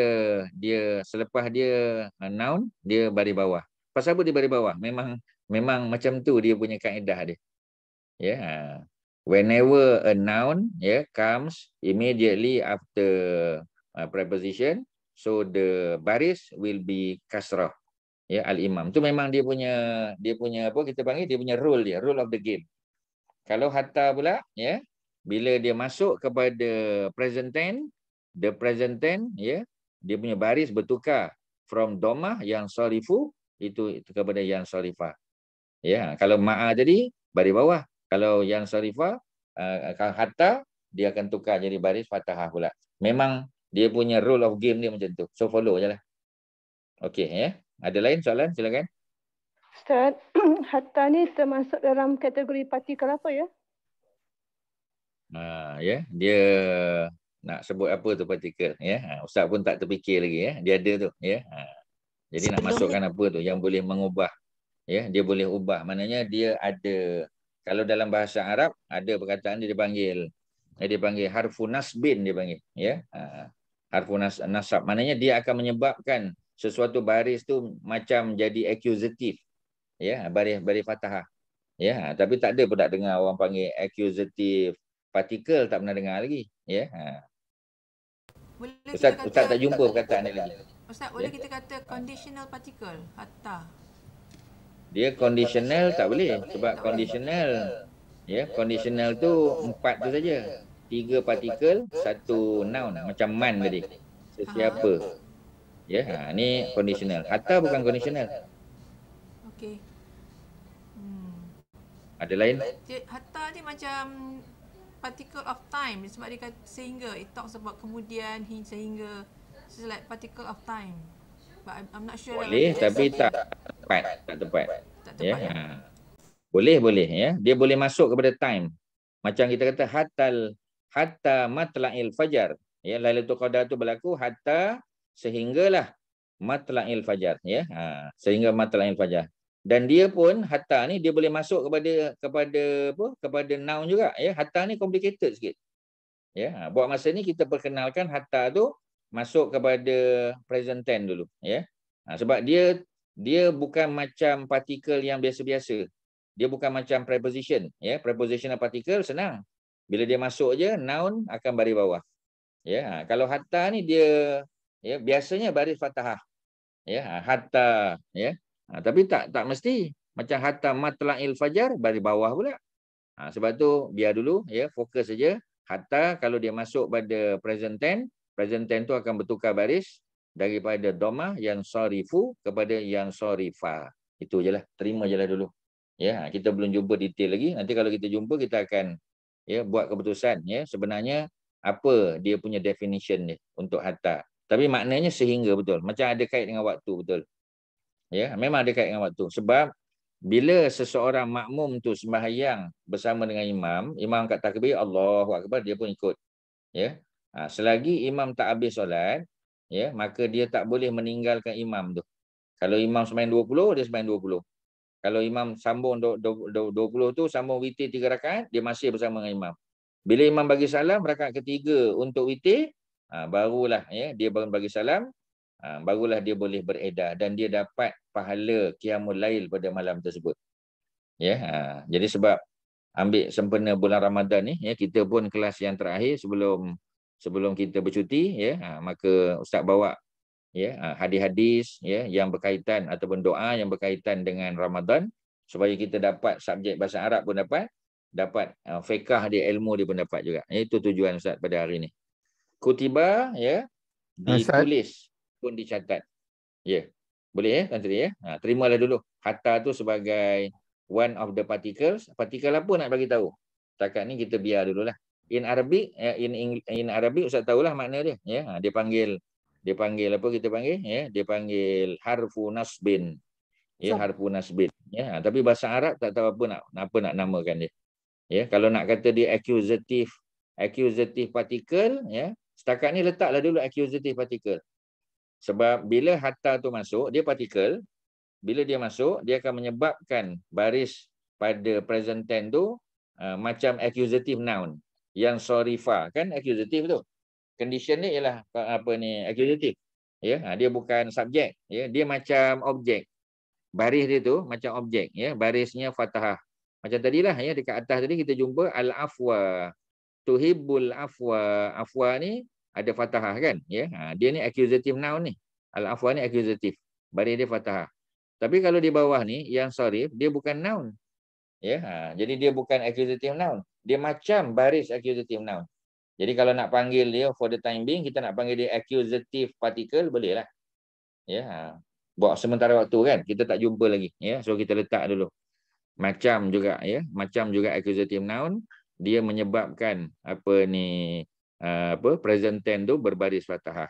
dia selepas dia noun, dia baris bawah. Pasal apa dia baris bawah? Memang macam tu dia punya kaedah dia. Ya. Whenever a noun comes immediately after preposition, so the baris will be kasrah. Ya, al-imam. Tu memang dia punya apa kita panggil, dia punya rule of the game. Kalau hatta pula, ya, bila dia masuk kepada present tense, the present tense, ya, dia punya baris bertukar from dhammah yang sarifu itu kepada yang sarifah. Ya, kalau ma'a tadi baris bawah. Kalau yang sarifah, hatta, dia akan tukar jadi baris fathah pula. Memang dia punya rule of game dia macam tu. So follow je lah. Okey, ya. Ada lain soalan? Silakan. Ustaz, hatta ni termasuk dalam kategori partikel apa ya? Ya, dia nak sebut apa tu partikel, ya. Ustaz pun tak terfikir lagi, ya. Dia ada tu, ya. Jadi nak masukkan apa tu yang boleh mengubah. Ya, dia boleh ubah. Maknanya dia ada, kalau dalam bahasa Arab ada perkataan dia dipanggil harfun nasbin, dia panggil, ya. Harfun nasab. Maknanya dia akan menyebabkan sesuatu baris tu macam jadi accusative. Ya, baris fathah. Ya, tapi tak ada pun tak dengar orang panggil accusative partikel, tak pernah dengar lagi, ya. Ustaz tak jumpa perkataan ni lagi. Ustaz, boleh kita kata conditional particle hatta? Dia conditional tak boleh, sebab conditional, ya, conditional tu 4 tu saja. 3 partikel, 1 noun, macam man tadi. Sesiapa. Ya, ni conditional. Hatta bukan conditional. Okey. Ada lain? Hatta ni macam particle of time sebab dia kata sehingga. It talks about kemudian sehingga. It's like particle of time. But I'm not sure. Boleh tapi tak tepat. Tak tepat Ya. ya. Boleh ya. Dia boleh masuk kepada time. Macam kita kata hatta matla'il fajar. Ya, Lailatul Qadar tu berlaku hatta sehinggalah matla'il fajar ya. Sehingga matla'il fajar. Dan dia pun hatta ni dia boleh masuk kepada noun juga ya. Hatta ni complicated sikit. Ya, buat masa ni kita perkenalkan hatta tu masuk kepada present tense dulu ya. Sebab dia bukan macam partikel yang biasa-biasa. Dia bukan macam preposition ya. Prepositional particle senang. Bila dia masuk je noun akan baris bawah. Ya, kalau hatta ni dia ya biasanya baris fathah. Ya, hatta ya. Tapi tak mesti. Macam hatta matla'il fajar baris bawah pula. Sebab tu biar dulu ya, fokus saja. Hatta kalau dia masuk pada present tense tu akan bertukar baris daripada dhammah yang sarifu kepada yang sarifa. Itu je lah. Terima je lah dulu. Ya, kita belum jumpa detail lagi. Nanti kalau kita jumpa kita akan ya buat keputusan ya sebenarnya apa dia punya definition ni untuk hatta. Tapi maknanya sehingga betul. Macam ada kait dengan waktu betul. Ya, memang ada kait dengan waktu. Sebab bila seseorang makmum tu sembahyang bersama dengan imam angkat takbir Allahu Akbar, dia pun ikut. Ya. Selagi imam tak habis solat, ya, maka dia tak boleh meninggalkan imam tu. Kalau imam sembahyang 20, dia sembahyang 20. Kalau imam sambung 20 tu, sambung witir 3 rakaat, dia masih bersama dengan imam. Bila imam bagi salam, rakaat ketiga untuk witir, barulah ya, dia baru bagi salam, barulah dia boleh beredar dan dia dapat pahala qiyamul lail pada malam tersebut. Ya, jadi sebab ambil sempena bulan Ramadan ni ya, kita pun kelas yang terakhir sebelum kita bercuti ya, maka ustaz bawa ya hadis-hadis ya yang berkaitan ataupun doa yang berkaitan dengan Ramadan supaya kita dapat subjek bahasa Arab pun dapat fiqh dia, ilmu dia pun dapat juga. Itu tujuan ustaz pada hari ni. Kutiba ya ditulis pun dicatat. Ya. Boleh ya Tuan Sri ya? Terimalah dulu. Hatta tu sebagai one of the particles. Partikel apa nak bagi tahu? Setakat ni kita biar dululah. In Arabic, in Arabic Ustaz tahulah makna dia. Ya, dia panggil apa kita panggil? Ya, dia panggil harfu nasbin. Ya, harfu nasbin. Ya, tapi bahasa Arab tak tahu apa nak namakan dia. Ya, kalau nak kata dia accusative particle, ya, setakat ni letaklah dulu accusative particle. Sebab bila hatta tu masuk, dia partikel. Bila dia masuk, dia akan menyebabkan baris pada present tense tu macam accusative noun. Yang sorifa, kan accusative tu. Condition ni ialah accusative. Ya, dia bukan subjek. Ya, dia macam objek. Baris dia tu macam objek. Ya, barisnya fathah. Macam tadilah ya, dekat atas tadi kita jumpa al-afwa. Tuhibbul afwa. Afwa ni ada fathah kan, ya. Dia ni accusative noun ni. Al-afwa ni accusative. Baris dia fathah. Tapi kalau di bawah ni yang sarif, dia bukan noun. Ya, jadi dia bukan accusative noun. Dia macam baris accusative noun. Jadi kalau nak panggil dia for the time being, kita nak panggil dia accusative particle, boleh lah. Ya, buat sementara waktu kan, kita tak jumpa lagi. Ya, so kita letak dulu. Macam juga ya, macam juga accusative noun, dia menyebabkan present tense tu berbaris fathah.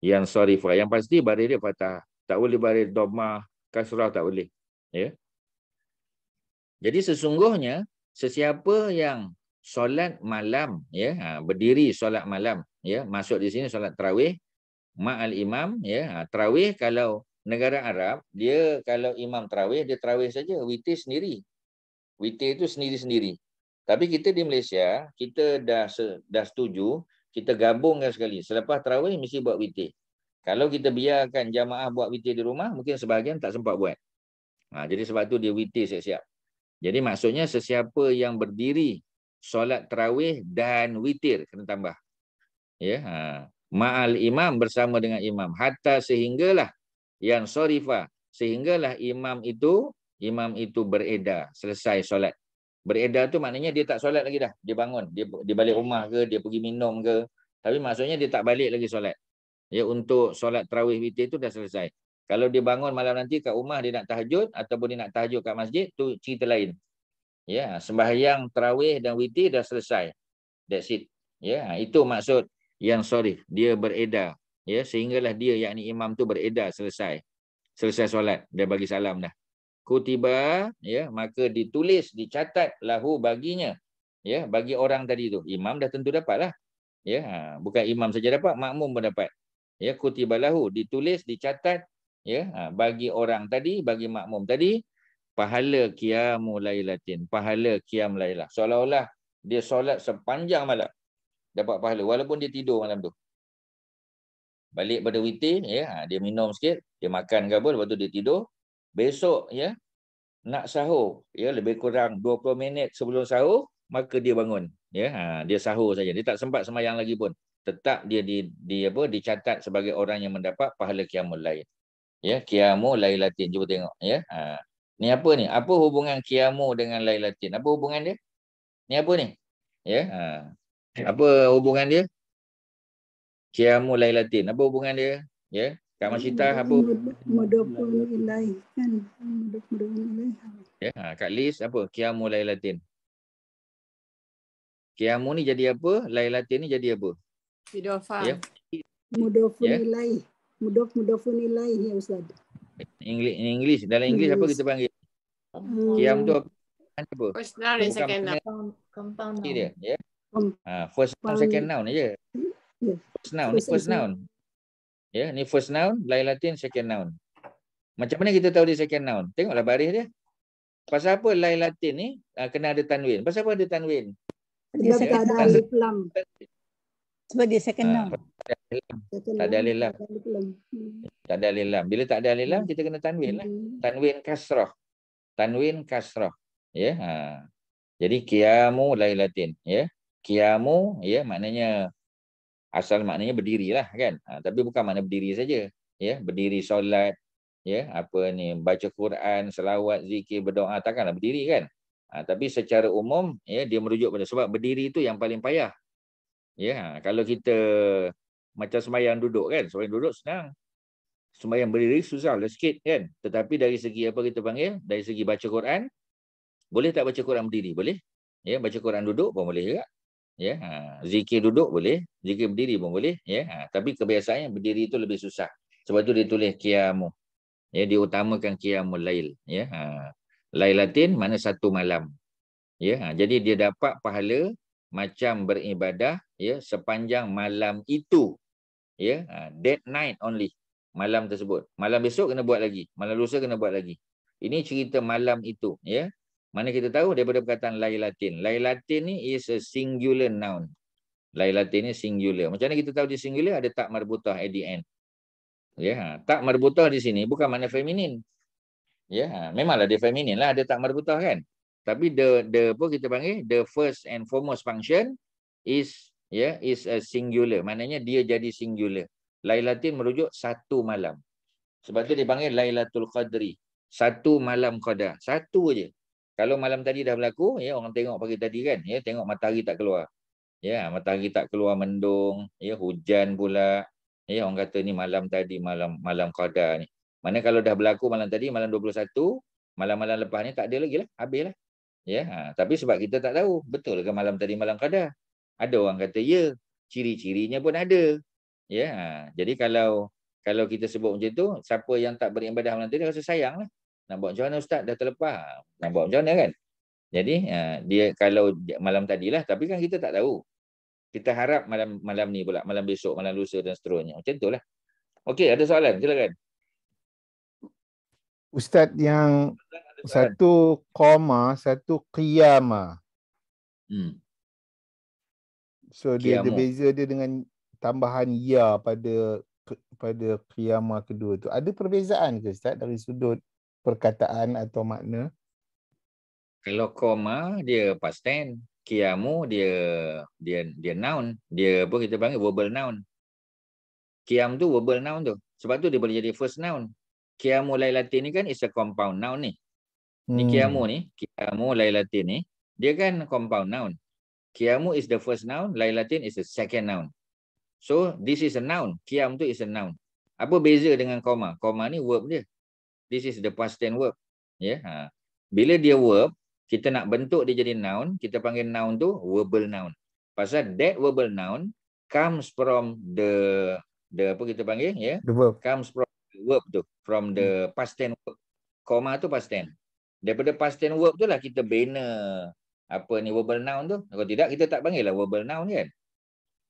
Yang sarifah, yang pasti baris dia fathah. Tak boleh baris dhammah, kasrah tak boleh. Ya. Jadi sesungguhnya sesiapa yang solat malam ya, berdiri solat malam ya, masuk di sini solat tarawih ma'al imam ya. Tarawih kalau negara Arab, dia kalau imam tarawih, dia tarawih saja, witir sendiri. Witir itu sendiri-sendiri. Tapi kita di Malaysia, kita dah setuju, kita gabungkan sekali. Selepas tarawih mesti buat witir. Kalau kita biarkan jamaah buat witir di rumah, mungkin sebahagian tak sempat buat. Jadi sebab tu dia witir siap-siap. Jadi maksudnya sesiapa yang berdiri solat tarawih dan witir kena tambah. Ya, ma'al imam, bersama dengan imam, hatta sehinggalah yang sorifa, sehinggalah imam itu beredar, selesai solat. Beredar tu maknanya dia tak solat lagi dah. Dia bangun, dia balik rumah ke, dia pergi minum ke. Tapi maksudnya dia tak balik lagi solat. Ya, untuk solat tarawih witir tu dah selesai. Kalau dia bangun malam nanti kat rumah dia nak tahajud ataupun dia nak tahajud kat masjid, tu cerita lain. Ya, sembahyang tarawih dan witir dah selesai. That's it. Ya, itu maksud yang sorry, dia beredar. Ya, sehinggalah dia yakni imam tu beredar selesai solat, dia bagi salam dah. Kutiba, ya, maka ditulis, dicatat lahu baginya. Ya, bagi orang tadi tu. Imam dah tentu dapatlah. Ya, bukan imam saja dapat, makmum pun dapat. Ya, kutiba lahu, ditulis, dicatat, ya, bagi orang tadi, bagi makmum tadi, pahala qiyamul lailatin, pahala qiyam lailah. Seolah-olah dia solat sepanjang malam, dapat pahala walaupun dia tidur malam tu. Balik pada witir, ya, dia minum sikit, dia makan ke apa, lepas tu dia tidur. Besok, ya, nak sahur, ya, lebih kurang 20 minit sebelum sahur, maka dia bangun, ya, dia sahur saja. Dia tak sempat sembahyang lagi pun. Tetap dia dicatat sebagai orang yang mendapat pahala qiyamul lail. Ya, qiyamul lailatin. Cuba tengok, ya. Ni apa ni? Apa hubungan qiyamu dengan lailatin? Apa hubungan dia? Ni apa ni? Ya, apa hubungan dia? Qiyamul lailatin. Apa hubungan dia? Ya, Kak Masyita apa? Mudofun ilaih kan. Mudofun ilaih. Ya, Kak Lis apa? Qiyamul lailatin. Qiyamu ni jadi apa? Lailatin ni jadi apa? Idofah. Ya. Mudofun ilaih. Mudofun ilaih ya Ustaz. English. Dalam English apa kita panggil? Qiyam tu apa? First noun and second noun. Compound noun. Dia, ya. First noun, second noun aja. First noun. Ya, ni first noun, lailatin second noun. Macam mana kita tahu dia second noun? Tengoklah baris dia. Pasal apa lailatin ni kena ada tanwin? Pasal apa ada tanwin? Dia second noun. Alif lam. Sebab dia second noun. Tak ada alif lam. Tak ada alif lam. Bila tak ada alif lam, kita kena tanwin lah. Tanwin kasrah. Tanwin kasrah. Ya. Jadi qiyamu lailatin, ya. Qiyamu, ya, maknanya asal maknanya berdiri lah kan. Tapi bukan makna berdiri saja, ya, berdiri solat, ya, apa ni, baca Quran, selawat, zikir, berdoa, takkanlah berdiri kan. Tapi secara umum, ya, dia merujuk pada sebab berdiri itu yang paling payah. Ya, kalau kita macam sembahyang duduk kan, sembahyang duduk senang. Sembahyang berdiri susah lah sikit kan. Tetapi dari segi apa kita panggil, dari segi baca Quran, boleh tak baca Quran berdiri? Boleh. Ya, baca Quran duduk pun boleh juga. Ya, zikir duduk boleh, zikir berdiri pun boleh, ya. Tapi kebiasaannya berdiri itu lebih susah. Sebab tu dia tulis qiyamu. Ya, diutamakan qiyamul lail, ya. Lailatin mana satu malam. Ya, jadi dia dapat pahala macam beribadah, ya, sepanjang malam itu. Ya, that night only. Malam tersebut. Malam besok kena buat lagi, malam lusa kena buat lagi. Ini cerita malam itu, ya. Mana kita tahu daripada perkataan lailatin. Lailatin ni is a singular noun. Lailatin ni singular. Macam mana kita tahu dia singular? Ada tak marbutah at the end. Ya, tak marbutah di sini bukan makna feminin. Ya, memanglah dia feminin lah, ada tak marbutah kan. Tapi the apa kita panggil, the first and foremost function is, ya, is a singular. Maknanya dia jadi singular. Lailatin merujuk satu malam. Sebab tu dia panggil Lailatul Qadri. Satu malam qadar. Satu aja. Kalau malam tadi dah berlaku, ya, orang tengok pagi tadi kan, ya, tengok matahari tak keluar. Ya, matahari tak keluar, mendung, ya, hujan pula. Ya, orang kata ni malam tadi, malam qadar ni. Mana kalau dah berlaku malam tadi, malam 21, malam-malam lepas ni tak ada lagi lah, habislah. Ya, tapi sebab kita tak tahu, betul ke malam tadi malam qadar? Ada orang kata ya, ciri-cirinya pun ada. Ya, jadi kalau kita sebut macam tu, siapa yang tak beribadah malam tadi rasa sayang lah. Nak buat macam mana Ustaz? Dah terlepas. Nak buat macam mana kan? Jadi dia kalau malam tadilah, tapi kan kita tak tahu. Kita harap malam ni pula, malam besok, malam lusa dan seterusnya. Macam itulah. Okey, ada soalan? Silakan. Ustaz, yang satu koma, satu qiyama. So dia ada beza dia dengan tambahan ya pada qiyama kedua tu. Ada perbezaan ke Ustaz dari sudut perkataan atau makna? Kalau koma dia past tense, qiyamu dia noun, dia apa kita panggil verbal noun. Qiyam tu verbal noun tu. Sebab tu dia boleh jadi first noun. Qiyamu lailatin ni kan is a compound noun ni. Ni qiyamu lailatin ni, dia kan compound noun. Qiyamu is the first noun, lailatin is the second noun. So this is a noun. Qiyam tu is a noun. Apa beza dengan koma? Koma ni verb dia. This is the past tense verb. Ya. Bila dia verb, kita nak bentuk dia jadi noun, kita panggil noun tu verbal noun. Pasal that verbal noun comes from the apa kita panggil, ya? The verb. Comes from the verb tu, from the past tense verb. Koma tu past tense. Daripada past tense verb tu lah kita bina apa ni verbal noun tu. Kalau tidak kita tak panggil lah verbal noun kan.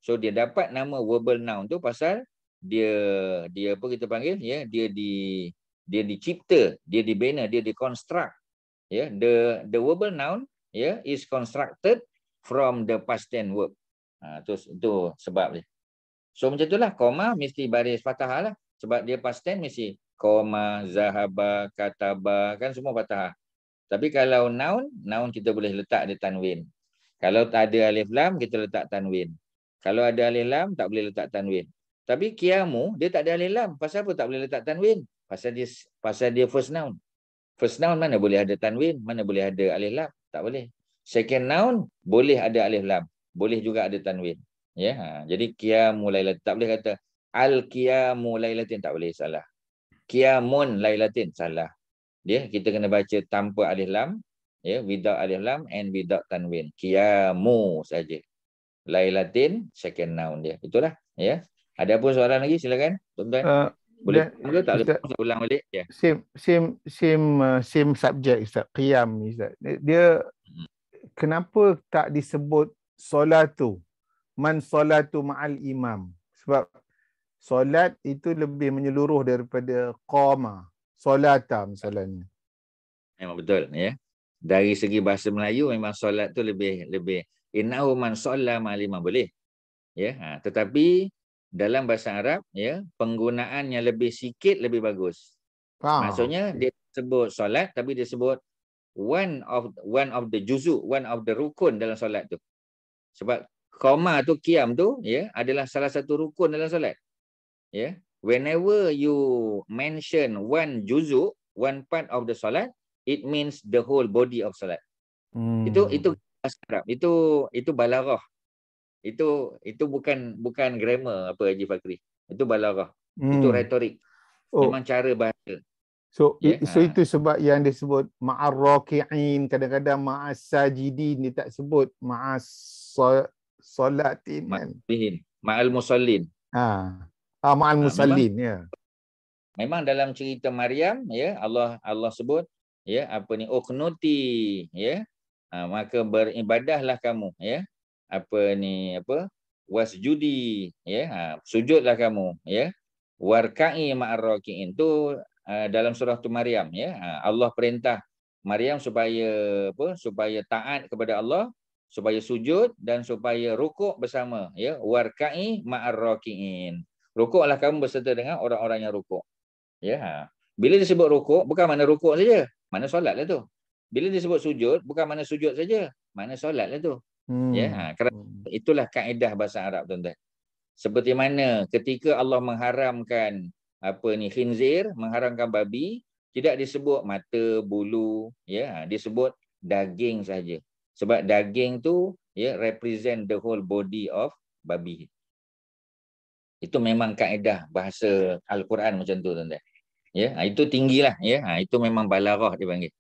So dia dapat nama verbal noun tu pasal dia apa kita panggil, ya, dia dicipta, dia dibina, dia dikonstruk, ya. The verbal noun, ya, is constructed from the past tense verb. Tu sebab dia. So macam itulah, koma mesti baris fathah lah, sebab dia past tense mesti koma, zahaba, kataba, kan semua fathah. Tapi kalau noun kita boleh letak dia tanwin. Kalau tak ada alif lam kita letak tanwin. Kalau ada alif lam tak boleh letak tanwin. Tapi qiyamu dia tak ada alif lam. Pasal apa tak boleh letak tanwin? Pasal dia first noun. First noun mana boleh ada tanwin, mana boleh ada alif lam? Tak boleh. Second noun boleh ada alif lam, boleh juga ada tanwin. Ya, jadi qiyamu lailatin tak boleh kata al-qiyamu lailatin, tak boleh, salah. Qiyamun lailatin, salah. Kita kena baca tanpa alif lam, ya, without alif lam and without tanwin. Qiyamu saja. Lailatin second noun dia. Itulah, ya. Ada apa soalan lagi, silakan tuan-tuan. Boleh tak boleh ulang balik, ya. Same subject Ustaz, qiyam ni Ustaz. Dia kenapa tak disebut solatu, man solatu ma'al imam? Sebab solat itu lebih menyeluruh daripada qama, solata misalnya. Memang betul, ya. Dari segi bahasa Melayu memang solat tu lebih innahu man shalla ma'al imam, boleh. Ya, tetapi dalam bahasa Arab, ya, penggunaannya lebih sikit lebih bagus. Maksudnya dia sebut solat tapi dia sebut one of the juzu, one of the rukun dalam solat tu. Sebab qoma tu, qiyam tu, ya, adalah salah satu rukun dalam solat. Ya, whenever you mention one juzu, one part of the solat, it means the whole body of solat. Itu bahasa Arab. Itu balaghah. Itu bukan grammar apa Haji Fakri. Itu balaghah. Itu retorik. Memang cara bahasa. So itu sebab yang disebut ma'ar raki'in, kadang-kadang ma'as sajidin, dia tak sebut ma'as salatin kan. Ma'al musallin. Ma'al musallin, ya. Memang dalam cerita Maryam, ya, Allah sebut, ya, apa ni, uqnuti, ya. Maka beribadahlah kamu, ya. Wasjudi, ya. Sujudlah kamu, ya. Warka'i ma'ar raki'in. Tu dalam surah tu Maryam, ya. Allah perintah Maryam supaya taat kepada Allah, supaya sujud dan supaya rukuk bersama, ya. Warka'i ma'ar raki'in. Rukuklah kamu berserta dengan orang-orang yang rukuk. Ya. Bila disebut rukuk bukan mana rukuk saja, mana solatlah tu. Bila disebut sujud bukan mana sujud saja, mana solatlah tu. Ya, kerana itulah kaedah bahasa Arab, tuan-tuan. Seperti mana ketika Allah mengharamkan khinzir, mengharamkan babi, tidak disebut mata, bulu, ya, disebut daging saja. Sebab daging tu, ya, represent the whole body of babi. Itu memang kaedah bahasa Al-Quran macam tu, tuan-tuan. Ya, itu tinggilah, ya. Itu memang balaghah dia panggil.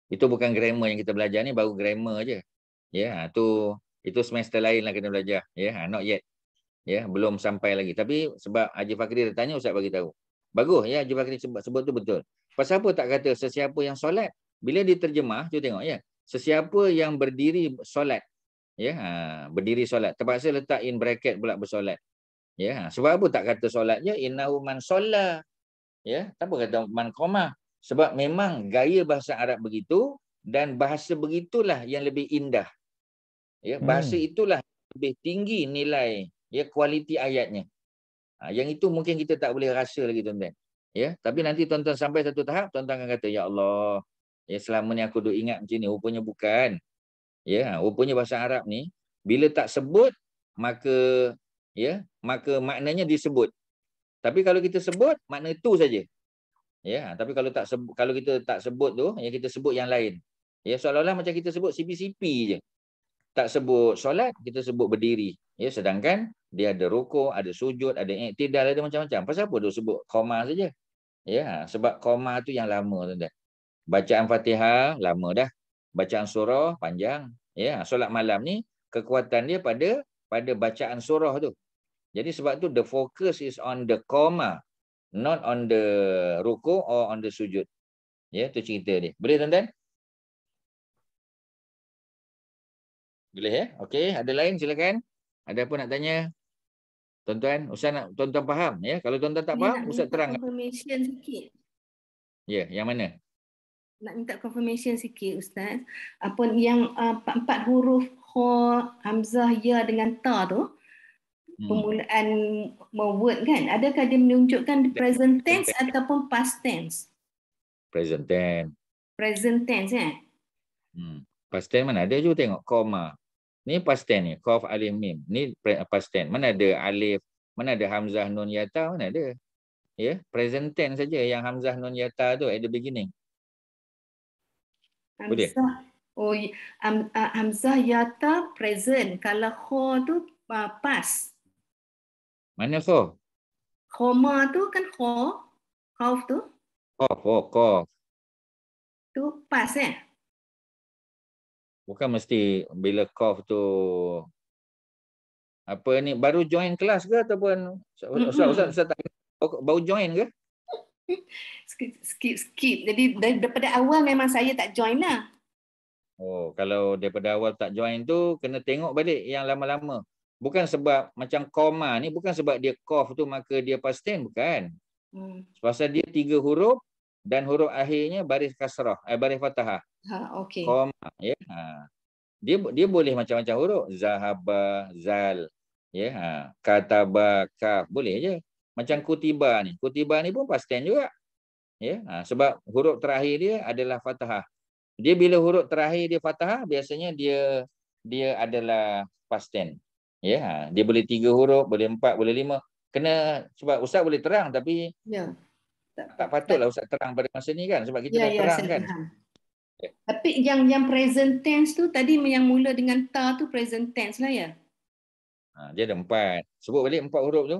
Itu bukan grammar yang kita belajar ni, baru grammar aje. Ya, itu semester lain lah kena belajar. Ya, not yet. Ya, belum sampai lagi. Tapi sebab Haji Fakri dah tanya, Ustaz bagi tahu. Bagus, ya, Haji Fakri sebut tu betul. Pasal apa tak kata sesiapa yang solat? Bila diterjemah, tu tengok, ya. Sesiapa yang berdiri solat. Ya, berdiri solat. Terpaksa letak in bracket pula bersolat. Ya, sebab apa tak kata solat je? Innahu man shalla. Ya, tak apa kata man qama. Sebab memang gaya bahasa Arab begitu dan bahasa begitulah yang lebih indah. Ya, bahasa itulah lebih tinggi nilai, ya, kualiti ayatnya. Yang itu mungkin kita tak boleh rasa lagi, tuan-tuan. Ya, tapi nanti tuan-tuan sampai satu tahap, tuan-tuan akan kata, ya Allah, ya, selama ni aku duk ingat macam ni, rupanya bukan. Ya, rupanya bahasa Arab ni bila tak sebut maka maknanya disebut. Tapi kalau kita sebut, makna tu saja. Ya, tapi kalau kita tak sebut tu, ya, kita sebut yang lain. Ya, seolah-olah macam kita sebut CP-CP je. Tak sebut solat, kita sebut berdiri. Ya, sedangkan dia ada rukuk, ada sujud, ada iktidal, ada macam-macam. Pasal apa dia sebut qoma saja? Ya, sebab qoma tu yang lama, tuan-tuan. Bacaan Fatihah lama dah. Bacaan surah panjang. Ya, solat malam ni kekuatan dia pada pada bacaan surah tu. Jadi sebab tu the focus is on the comma, not on the ruku or on the sujud. Ya, tu cerita dia. Boleh tuan-tuan? Boleh ya? Okey, ada lain silakan. Ada apa nak tanya? Tuan-tuan, Ustaz nak tuan-tuan faham ya. Kalau tuan-tuan tak faham, Ustaz terang. Confirmation sikit. Ya, yang mana? Nak minta confirmation sikit Ustaz. Apa yang 4 huruf kha, hamzah, ya dengan ta tu, permulaan word kan, adakah dia menunjukkan present tense ataupun past tense? Present tense. Present tense kan? Past tense mana ada je tengok koma. Ni past tense ni, qaf alif mim. Ni past tense. Mana ada alif, mana ada hamzah nun ya ta, mana ada. Ya, present tense saja yang hamzah nun ya ta tu at the beginning. Boleh? Hamzah ya ta present. Kalau kha tu past. Mana kha? Khoma tu kan kha. Khauf tu. Qaf. Tu past Bukan mesti bila qaf tu apa ni baru join kelas ke ataupun Ustaz tak baru join ke? Skip. Jadi daripada awal memang saya tak join lah. Oh, kalau daripada awal tak join tu kena tengok balik yang lama-lama. Bukan sebab macam koma ni bukan sebab dia qaf tu maka dia past tense, bukan. Pasal dia 3 huruf dan huruf akhirnya baris kasrah, baris fathah. Okey. Koma ya. Dia boleh macam-macam huruf, zahaba, zal, ya. Kataba, kaf, boleh je. Macam kutiba ni pun past tense juga. Ya, sebab huruf terakhir dia adalah fathah. Dia bila huruf terakhir dia fathah, biasanya dia adalah past tense. Ya, dia boleh 3 huruf, boleh 4, boleh 5. Kena sebab Ustaz boleh terang tapi tak patutlah Ustaz terang pada masa ni kan sebab kita dah terang kan. Tapi yang present tense tu tadi yang mula dengan ta tu present tense lah ya. Dia ada 4. Sebut balik 4 huruf tu.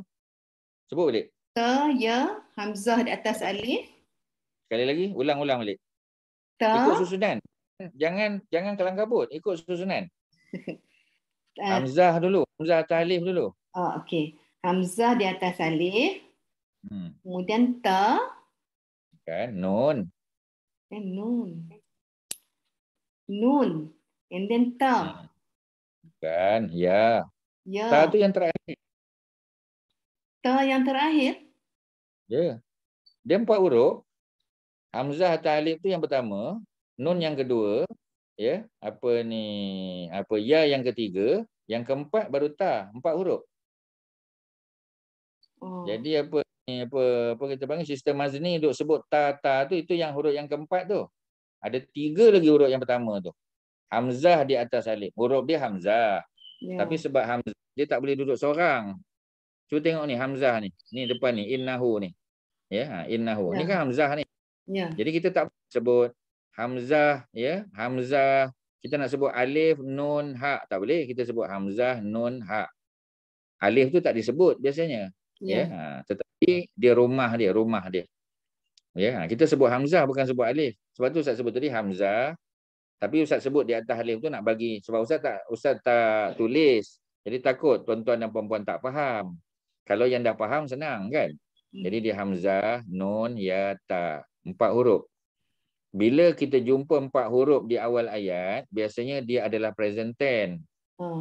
Sebut balik. Ta, ya, hamzah di atas alif. Sekali lagi, ulang balik. Ta. Ikut susunan. Jangan kelang kabut, ikut susunan. Hamzah dulu, hamzah atas alif dulu. Okey. Hamzah di atas alif. Kemudian ta. Kan, nun. Nun. And then ta. Kan, ya. Ta tu yang terakhir. Ta yang terakhir? Ya. Dia 4 huruf. Hamzah atas alif tu yang pertama, nun yang kedua, ya. Ya yang ketiga, yang keempat baru ta, 4 huruf. Jadi apa kita panggil sistem mazni duk sebut ta tu itu yang huruf yang keempat tu. Ada 3 lagi huruf yang pertama tu. Hamzah di atas alif. Huruf dia hamzah. Tapi sebab hamzah dia tak boleh duduk seorang. Cuba tengok ni hamzah ni. Ni depan ni innahu ni. Ya, innahu. Ni kan hamzah ni. Jadi kita tak sebut hamzah ya, hamzah. Kita nak sebut alif, nun, ha, tak boleh. Kita sebut hamzah, nun, ha. Alif tu tak disebut biasanya. Ya, tetapi dia rumah dia. Ya, kita sebut hamzah bukan sebut alif. Sebab tu Ustaz sebut tadi hamzah. Tapi Ustaz sebut di atas alif tu nak bagi sebab Ustaz tak tulis. Jadi takut tuan-tuan dan puan-puan tak faham. Kalau yang dah faham senang kan? Jadi dia hamzah, nun, ya, ta. 4 huruf. Bila kita jumpa 4 huruf di awal ayat, biasanya dia adalah present tense.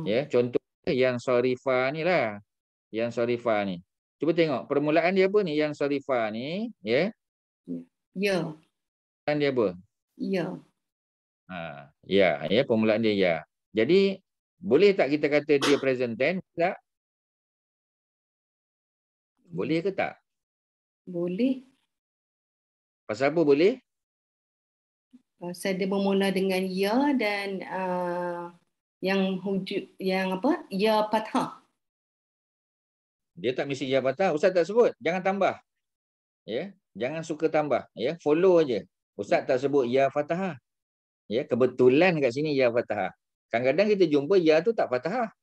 Ya, contohnya yang sharifah ni lah. Yang sharifah ni. Cuba tengok permulaan dia apa ni yang sharifah ni, ya? Ya. Permulaan dia apa? Ya. Ya, permulaan dia ya. Jadi boleh tak kita kata dia present tense tak? Boleh ke tak? Boleh. Pasal apa boleh? Pasal dia bermula dengan ya dan yang apa? Ya fathah. Dia tak mesti ya fathah. Ustaz tak sebut. Jangan tambah. Ya, jangan suka tambah. Ya, follow aja. Ustaz tak sebut ya fathah. Ya, kebetulan kat sini ya fathah. Kadang-kadang kita jumpa ya tu tak fathah.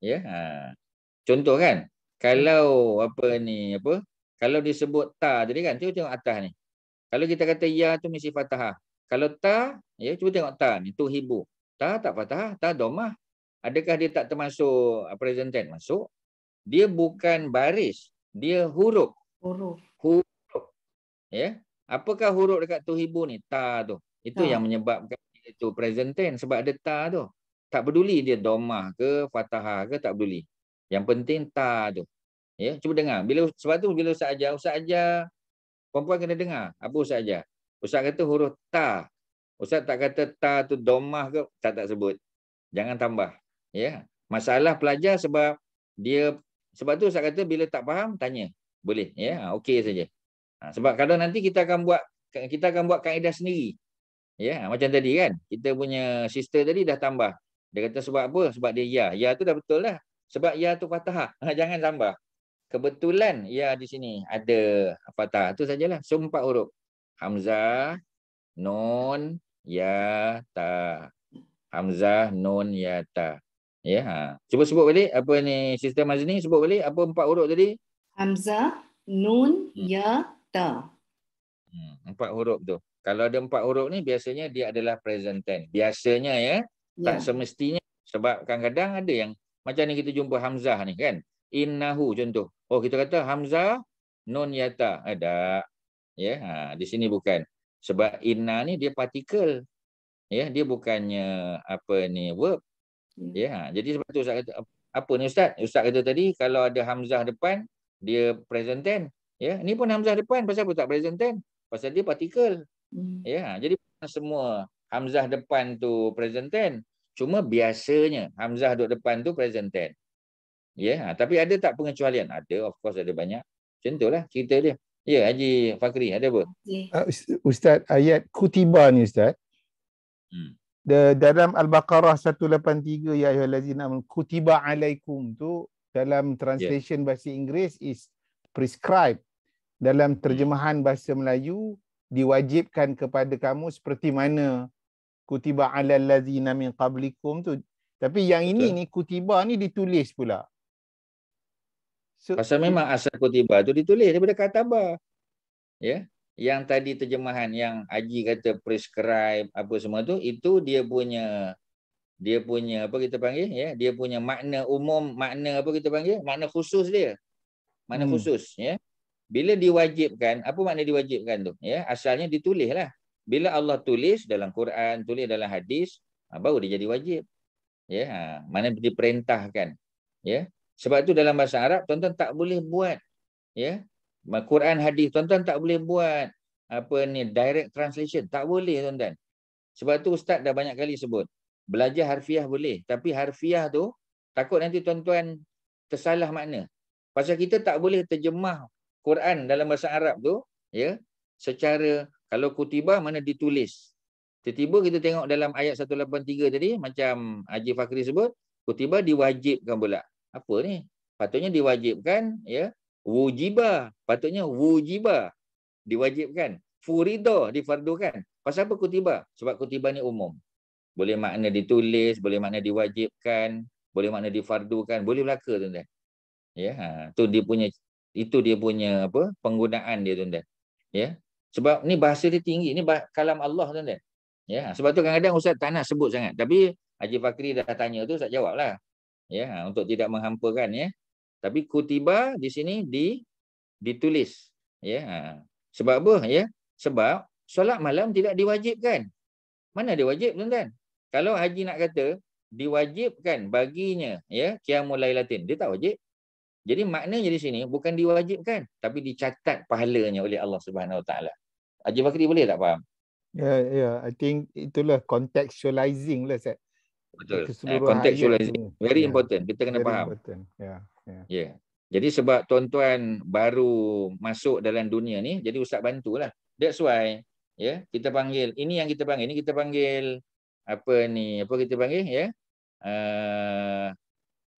Ya, contoh kan? Kalau kalau disebut ta tadi kan, cuba tengok atas ni. Kalau kita kata ya tu mesti fathah. Kalau ta, ya cuba tengok ta ni, tu hibu. Ta tak fathah, ta domah. Adakah dia tak termasuk present tense? Masuk. Dia bukan baris, dia huruf. Huruf. Ya. Apakah huruf dekat tuhibu ni? Ta tu. Itu yang menyebabkan itu present tense sebab ada ta tu. Tak peduli dia domah ke fathah ke, tak peduli. Yang penting ta tu. Ya, cuba dengar. Sebab tu bila Ustaz ajar perempuan kena dengar. Apa Ustaz ajar? Ustaz kata huruf ta. Ustaz tak kata ta tu domah ke, tak sebut. Jangan tambah. Ya. Masalah pelajar sebab tu Ustaz kata bila tak faham tanya. Boleh, ya. Okey saja. Sebab kalau nanti kita akan buat kaedah sendiri. Ya, macam tadi kan. Kita punya sister tadi dah tambah. Dia kata sebab apa? Sebab dia ya. Ya tu dah betul lah. Sebab ya tu fathah. Jangan tambah. Kebetulan ya di sini ada fathah. Itu sajalah. So 4 huruf. Hamzah, nun, ya, ta. Hamzah, nun, ya, ta. Ya. Cuba sebut balik apa ni Sister Mazni, sebut balik apa 4 huruf tadi? Hamzah, nun, ya, ta. 4 huruf tu. Kalau ada 4 huruf ni biasanya dia adalah present tense. Biasanya ya. Tak semestinya. Sebab kadang-kadang ada yang macam ni kita jumpa Hamzah ni kan. Innahu contoh. Oh kita kata Hamzah nun yata. Ada. Ya, di sini bukan. Sebab inna ni dia partikel. Ya, dia bukannya apa ni verb. Ya, jadi sebab tu Ustaz kata apa ni Ustaz? Ustaz kata tadi kalau ada Hamzah depan dia present tense. Ya, ni pun Hamzah depan pasal apa tak present tense? Pasal dia partikel. Ya, jadi semua Hamzah depan tu present tense. Cuma biasanya Hamzah duduk depan tu present tense. Ya, tapi ada tak pengecualian? Ada, of course ada banyak. Contohlah cerita dia. Ya, Haji Fakri, ada apa? Ustaz, ayat kutiba ni Ustaz. Dalam Al-Baqarah 183 ya ayyuhallazina amanu kutiba alaikum tu dalam translation bahasa Inggeris is prescribed. Dalam terjemahan bahasa Melayu diwajibkan kepada kamu seperti mana kutiba alal ladzina min qablikum tu. Tapi yang ini ni kutiba ni ditulis pula. Pasal memang asal kutiba tu ditulis daripada kataba. Ya. Yang tadi terjemahan yang Haji kata prescribe apa semua tu, itu dia punya apa kita panggil ya, dia punya makna umum, makna apa kita panggil, makna khusus dia. Makna khusus ya. Bila diwajibkan, apa makna diwajibkan tu? Ya, asalnya ditulislah. Bila Allah tulis dalam Quran, tulis dalam hadis, baru dia jadi wajib. Ya, mana diperintahkan. Ya. Sebab tu dalam bahasa Arab tuan-tuan tak boleh buat ya. Quran hadis tuan-tuan tak boleh buat apa ni direct translation, tak boleh tuan-tuan. Sebab tu ustaz dah banyak kali sebut, belajar harfiah boleh, tapi harfiah tu takut nanti tuan-tuan tersalah makna. Pasal kita tak boleh terjemah Quran dalam bahasa Arab tu ya secara kalau kutiba mana ditulis. Tiba-tiba kita tengok dalam ayat 183 tadi macam Haji Fakri sebut, kutiba diwajibkan pula. Apa ni? Patutnya diwajibkan ya. Wujiba, patutnya wujiba, diwajibkan. Furida, difardukan. Pasal apa kutiba? Sebab kutiba ni umum. Boleh makna ditulis, boleh makna diwajibkan, boleh makna difardukan, boleh belaka tuan-tuan. Ya, tu dia punya apa? Penggunaan dia tuan-tuan. Ya. Sebab ni bahasa dia tinggi, ni kalam Allah tuan-tuan. Ya, sebab tu kadang-kadang ustaz tak nak sebut sangat. Tapi Haji Fakri dah tanya tu, ustaz jawablah. Ya, untuk tidak menghampakan ya. Tapi kutiba di sini ditulis. Ya. Sebab apa? Ya. Sebab solat malam tidak diwajibkan. Mana dia wajib tuan-tuan? Kalau haji nak kata diwajibkan baginya ya qiyamul lailatin, dia tak wajib. Jadi maknanya di sini bukan diwajibkan tapi dicatat pahalanya oleh Allah Subhanahu Wa Taala. Haji Fakri boleh tak faham? Ya, I think itulah contextualizing lah Ustaz. Betul. Contextualizing very important. Kita kena faham. Ya. Jadi sebab tuan-tuan baru masuk dalam dunia ni, jadi ustaz bantulah. That's why ya, kita panggil ini yang kita panggil. Ini kita panggil apa ni? Apa kita panggil ya?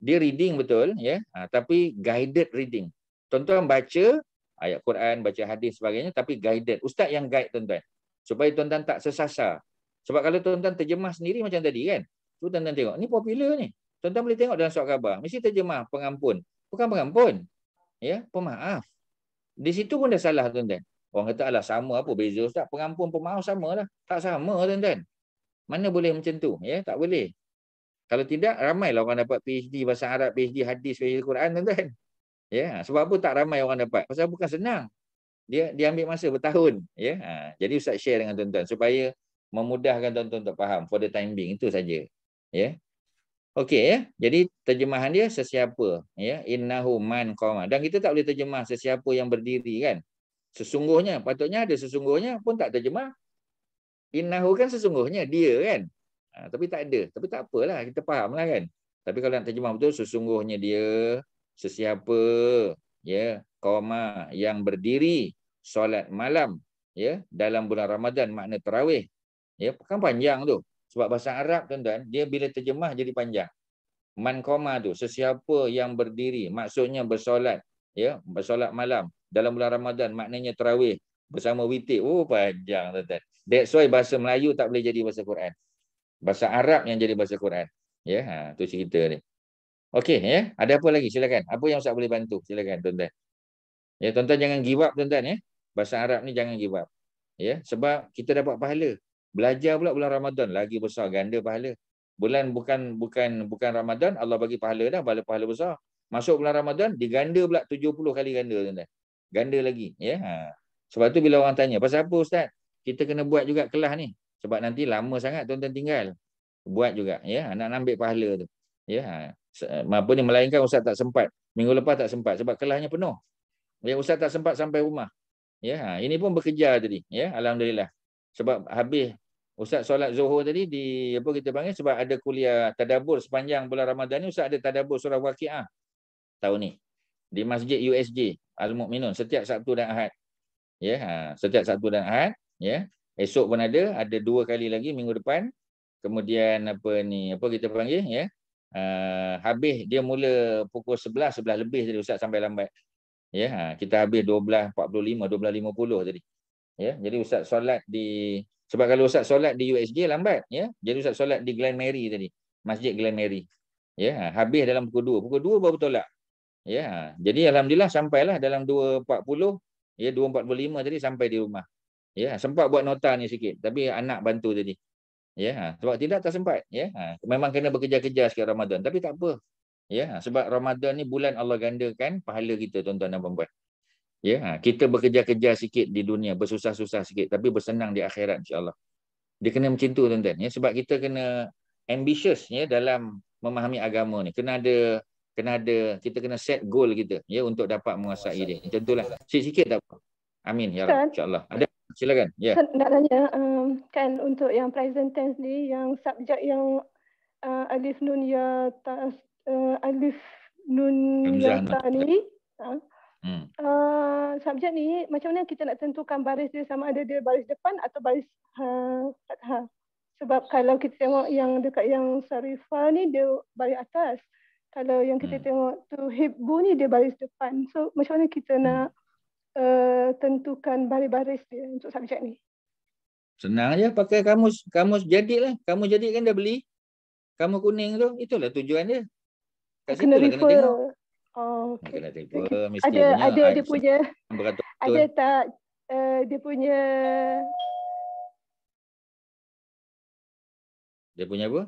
Dia reading betul ya, tapi guided reading. Tuan-tuan baca ayat Quran, baca hadis sebagainya tapi guided. Ustaz yang guide tuan-tuan. Supaya tuan-tuan tak sesasar. Sebab kalau tuan-tuan terjemah sendiri macam tadi kan, tu tuan-tuan tengok, ni popular ni. Tuan-tuan boleh tengok dalam surat khabar, mesti terjemah pengampun. Bukan pengampun. Ya, pemaaf. Di situ pun dah salah tuan-tuan. Orang kata alah sama apa beza ustaz, pengampun pemaaf samalah. Tak sama tuan-tuan. Mana boleh macam tu? Ya, tak boleh. Kalau tidak, ramailah orang dapat PhD bahasa Arab, PhD hadis, PhD Quran, tuan-tuan. Ya, sebab apa tak ramai orang dapat? Pasal bukan senang. Dia ambil masa bertahun. Ya, jadi Ustaz share dengan tuan-tuan supaya memudahkan tuan-tuan untuk faham for the time being, itu saja. Ya. Okey ya. Jadi terjemahan dia sesiapa, ya, innahu man qama. Dan kita tak boleh terjemah sesiapa yang berdiri kan. Sesungguhnya, patutnya ada sesungguhnya pun tak terjemah. Innahu kan sesungguhnya dia kan. Tapi tak ada. Tapi tak apalah, kita fahamlah kan. Tapi kalau nak terjemah betul, sesungguhnya dia sesiapa, ya, qama, yang berdiri solat malam, ya, dalam bulan Ramadan, makna tarawih. Ya, kan panjang tu. Sebab bahasa Arab, tuan-tuan, dia bila terjemah jadi panjang. Man qama tu, sesiapa yang berdiri, maksudnya bersolat, ya, bersolat malam dalam bulan Ramadan, maknanya tarawih bersama witir. Oh, panjang, tuan-tuan. That's why bahasa Melayu tak boleh jadi bahasa Quran. Bahasa Arab yang jadi bahasa Quran. Ya, tu cerita ni. Okey, ya. Ada apa lagi? Silakan. Apa yang Ustaz boleh bantu? Silakan, tuan-tuan. Ya, tuan-tuan jangan give up, tuan-tuan, ya. Bahasa Arab ni jangan give up. Ya, sebab kita dapat pahala. Belajar pula bulan Ramadan lagi besar, ganda pahala. Bulan bukan Ramadan, Allah bagi pahala dah, pahala besar. Masuk bulan Ramadan diganda pula 70 kali ganda, tuan-tuan. Ganda lagi, ya. Sebab tu bila orang tanya, pasal apa Ustaz? Kita kena buat juga kelas ni. Sebab nanti lama sangat tuan-tuan tinggal. Buat juga, ya. Nak ambil pahala tu. Ya. Apa ni, melainkan Ustaz tak sempat. Minggu lepas tak sempat sebab kelasnya penuh. Ya, Ustaz tak sempat sampai rumah. Ya, ini pun bekerja tadi, ya. Alhamdulillah. Sebab habis Ustaz solat Zuhur tadi di apa kita panggil, sebab ada kuliah tadabbur sepanjang bulan Ramadan ni. Ustaz ada tadabbur surah Waqiah tahun ni di Masjid USJ Al-Mu'minun setiap Sabtu dan Ahad. Ya, setiap Sabtu dan Ahad, ya. Esok pun ada 2 kali lagi minggu depan. Kemudian apa ni, apa kita panggil, ya. Habis dia mula pukul 11 lebih tadi Ustaz sampai lambat. Ya, kita habis 12.45, 12.50 tadi. Ya, jadi Ustaz solat di, sebab kalau Ustaz solat di USJ lambat, ya. Jadi Ustaz solat di Glen Mary tadi, Masjid Glen Mary. Ya, habis dalam pukul 2. Pukul 2 baru tolak. Ya, jadi alhamdulillah sampailah dalam 2.40, ya, 2.45 tadi sampai di rumah. Ya, sempat buat nota ni sikit, tapi anak bantu tadi. Ya, sebab tidak tak sempat, ya. Memang kena bekerja-kerja sikit Ramadan, tapi tak apa. Ya, sebab Ramadan ni bulan Allah gandakan pahala kita, tuan-tuan dan puan-puan. Ya, kita bekerja-kerja sikit di dunia, bersusah-susah sikit, tapi bersenang di akhirat insya-Allah. Dia kena macam tu, tuan-tuan, ya, sebab kita kena ambitious, ya, dalam memahami agama ni. Kita kena set goal kita, ya, untuk dapat menguasai dia. Macam itulah. Sikit-sikit tak apa. Amin ya Rabb, insya-Allah. Ada, silakan. Ya. Nak tanya, kan untuk yang present tense ni, yang subjek yang alif nun ya ta, alif nun ya ta ni, subjek ni macam mana kita nak tentukan baris dia, sama ada dia baris depan atau baris fathah? Sebab kalau kita tengok yang dekat yang Sarifah ni dia baris atas. Kalau yang kita tengok tu Hibbu ni dia baris depan. So macam mana kita nak tentukan baris-baris dia untuk subjek ni? Senang aja, pakai kamus jadid lah. Kamus jadid kan dah beli. Kamus kuning tu, itulah tujuan dia. Kat situ lah kena tengok. Oh, okay. Kena tengok. Mesti punya ada dia punya ada tak dia punya apa?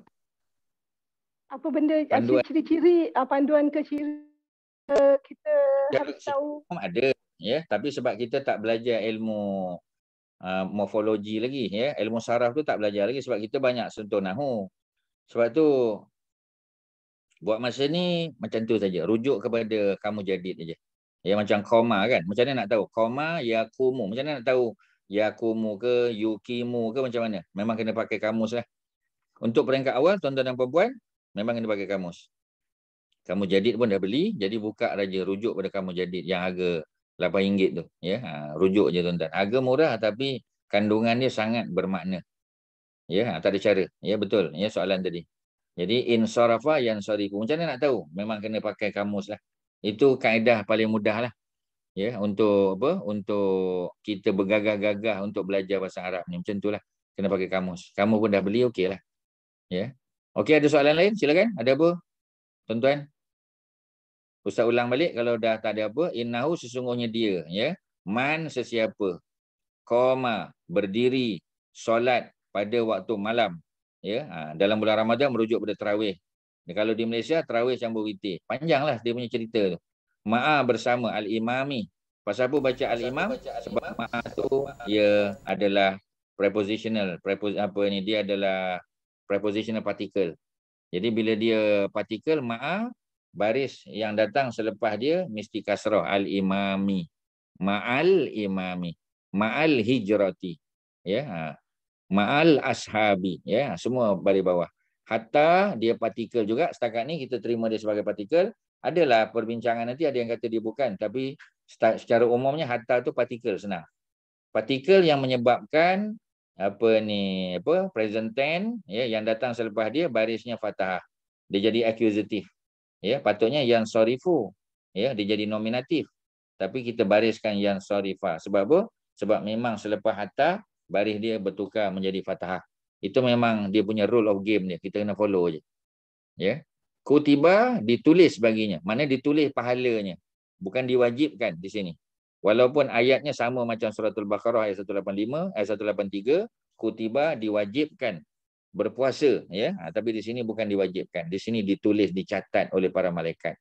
Apa benda, ciri-ciri panduan ke ciri kita harus tahu? Ada, ya, tapi sebab kita tak belajar ilmu morfologi lagi, ya, ilmu saraf tu tak belajar lagi sebab kita banyak sentuh nahu. Sebab tu buat masa ni macam tu saja, rujuk kepada kamu jadid saja. Ya, macam koma kan, macam mana nak tahu koma yakumu, macam mana nak tahu yakumu ke yukimu ke, macam mana? Memang kena pakai kamus lah. Untuk peringkat awal, tuan-tuan dan puan-puan, memang kena pakai kamus. Kamu jadid pun dah beli, jadi buka raja, rujuk pada kamu jadid yang harga RM8 tu, ya. Rujuk je tuan-tuan. Harga murah tapi kandungan dia sangat bermakna. Ya, tak ada cara. Ya, betul. Ya, soalan tadi. Jadi insarafa yansarifu. Macam mana nak tahu? Memang kena pakai kamus lah. Itu kaedah paling mudah lah. Ya, untuk apa? Untuk kita bergagah-gagah untuk belajar bahasa Arab ni. Macam itulah. Kena pakai kamus. Kamu pun dah beli, okeylah. Ya. Okey, ada soalan lain? Silakan. Ada apa? Tuan-tuan. Ustaz ulang balik kalau dah tak ada apa. Innahu sesungguhnya dia, ya. Man sesiapa. Qama berdiri solat pada waktu malam, ya. Dalam bulan Ramadan merujuk pada tarawih. Kalau di Malaysia, tarawih campur witir. Panjanglah dia punya cerita tu. Ma'a bersama al-imami. Pasal apa baca al-imam? Sebab ma'a tu ia adalah prepositional. Dia adalah prepositional particle. Jadi bila dia particle ma'a, baris yang datang selepas dia mesti kasrah al-imami. Ma'al imami. Ma'al hijrati. Ya. Ma'al ashabi. Ya, semua baris bawah. Hatta dia partikel juga. Setakat ni kita terima dia sebagai partikel. Adalah perbincangan nanti ada yang kata dia bukan. Tapi secara umumnya hatta tu partikel senang. Partikel yang menyebabkan present tense ya, yang datang selepas dia barisnya fathah. Dia jadi accusative. Ya, patutnya yang sorifu. Ya, dia jadi nominatif. Tapi kita bariskan yang sorifa. Sebab apa? Sebab memang selepas hatta baris dia bertukar menjadi fathah. Itu memang dia punya rule of game dia. Kita kena follow je. Ya. Kutiba ditulis baginya. Mana ditulis pahalanya. Bukan diwajibkan di sini. Walaupun ayatnya sama macam suratul Baqarah ayat 185, ayat 183, kutiba diwajibkan berpuasa. Ya. Tapi di sini bukan diwajibkan. Di sini ditulis, dicatat oleh para malaikat.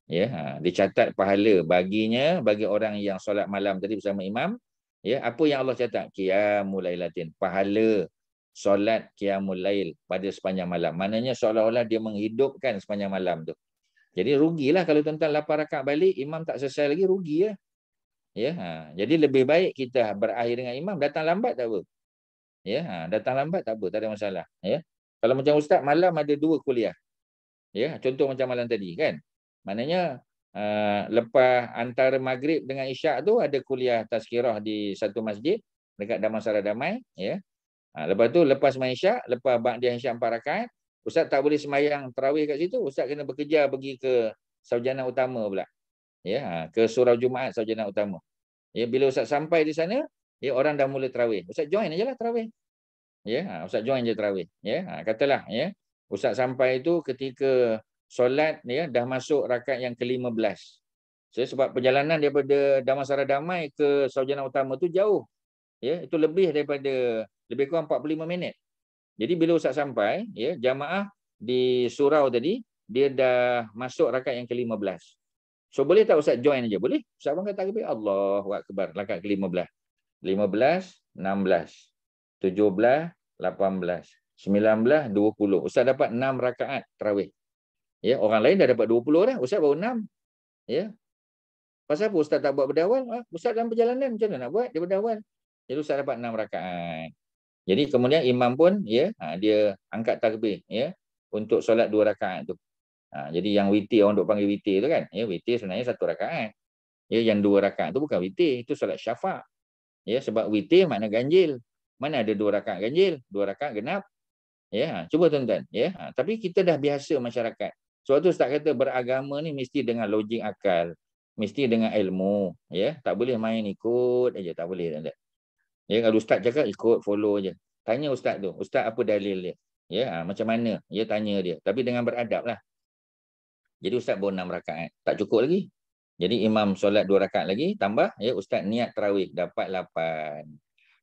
Ya. Dicatat pahala baginya, bagi orang yang solat malam tadi bersama imam. Ya. Apa yang Allah catat? Qiyamul lailatin. Pahala solat qiyamul lail pada sepanjang malam. Maknanya seolah-olah dia menghidupkan sepanjang malam tu. Jadi rugilah kalau tuan-tuan 8 rakaat balik, imam tak selesai lagi, rugi ya. Ya, jadi lebih baik kita berakhir dengan imam, datang lambat tak apa. Ya, datang lambat tak apa, tak ada masalah, ya. Kalau macam ustaz malam ada 2 kuliah. Ya, contoh macam malam tadi kan. Maknanya lepas antara maghrib dengan isyak tu ada kuliah tazkirah di satu masjid dekat Damansara Damai, ya. Lepas tu, lepas sembahyang isyak, lepas ba'diyah isyak 4 rakaat, ustaz tak boleh sembahyang tarawih kat situ, ustaz kena bekerja pergi ke sarjana utama pula. Ya, ke surau Jumaat sarjana utama. Ya, bila ustaz sampai di sana, ya orang dah mula tarawih. Ustaz join ajalah tarawih. Ya, ustaz join je tarawih. Ya, katalah ya, ustaz sampai itu ketika solat ya dah masuk rakaat yang ke-15. Sebab perjalanan daripada Damansara Damai ke sarjana utama tu jauh. Ya, itu lebih kurang 45 minit. Jadi bila ustaz sampai, ya, jamaah di surau tadi, dia dah masuk rakaat yang ke-15. So boleh tak ustaz join aja? Boleh. Ustaz bangkat takbir, Allahu akbar, rakaat ke-15. 15, 16, 17, 18, 19, 20. Ustaz dapat 6 rakaat tarawih. Ya, orang lain dah dapat 20 dah, ustaz baru 6. Ya. Pasal apa ustaz tak buat berdawal? Ustaz dalam perjalanan macam mana nak buat daripada awal? Jadi ustaz dapat 6 rakaat. Jadi kemudian imam pun ya dia angkat takbir ya untuk solat 2 rakaat tu. Jadi yang witir, orang duk panggil witir tu kan. Ya, witir sebenarnya 1 rakaat. Ya, yang 2 rakaat tu bukan witir, itu solat syafa'. Ya, sebab witir makna ganjil. Mana ada 2 rakaat ganjil? 2 rakaat genap. Ya, cuba tuan-tuan ya. Tapi kita dah biasa masyarakat. Sebab tu ustaz kata beragama ni mesti dengan logik akal, mesti dengan ilmu, ya. Tak boleh main ikut aja, tak boleh tuan-tuan. Ya, kalau ustaz cakap ikut follow je. Tanya ustaz tu, ustaz apa dalil dia? Ya, macam mana? Ya, tanya dia. Tapi dengan beradablah. Jadi ustaz baru 6 rakaat, tak cukup lagi. Jadi imam solat 2 rakaat lagi, tambah ya ustaz niat tarawih, dapat 8.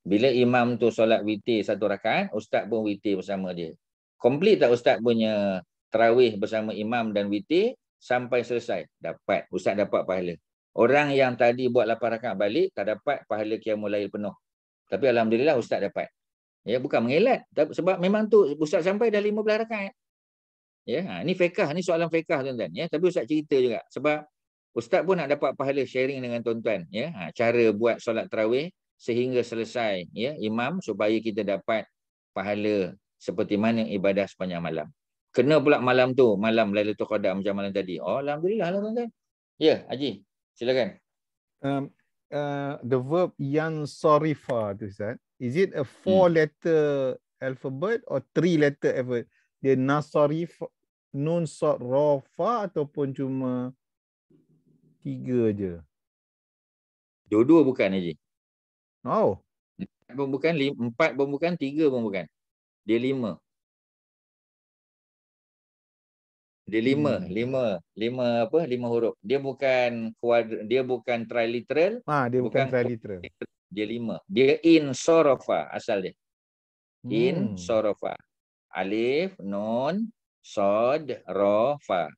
Bila imam tu solat witir 1 rakaat, ustaz pun witir bersama dia. Komplit tak ustaz punya tarawih bersama imam dan witir sampai selesai? Dapat. Ustaz dapat pahala. Orang yang tadi buat 8 rakaat balik tak dapat pahala qiyamul lail penuh. Tapi alhamdulillah ustaz dapat. Ya, bukan mengelat, sebab memang tu ustaz sampai dah 15 rakaat. Ya, ni fiqh, ni soalan fiqh tuan-tuan ya. Tapi ustaz cerita juga sebab ustaz pun nak dapat pahala sharing dengan tuan-tuan ya. Cara buat solat tarawih sehingga selesai ya imam supaya kita dapat pahala seperti mana ibadah sepanjang malam. Kena pula malam tu, malam Lailatul Qadar macam malam tadi. Oh, alhamdulillah lah tuan-tuan. Ya, Haji, silakan. The verb yansarifa tu Ustaz, is it a 4-letter alphabet or 3-letter alphabet? Dia nasarif, nun sarafa ataupun cuma 3 je? Dua-dua bukan Haji. Oh. 4 pun bukan, 4 pun bukan, 3 pun bukan. Dia 5. Dia 5 huruf. Dia bukan triliteral. Dia bukan triliteral. Dia 5. Dia in sorofa asal dia. In sorofa. Alif, nun, Sod, Ra, Fa.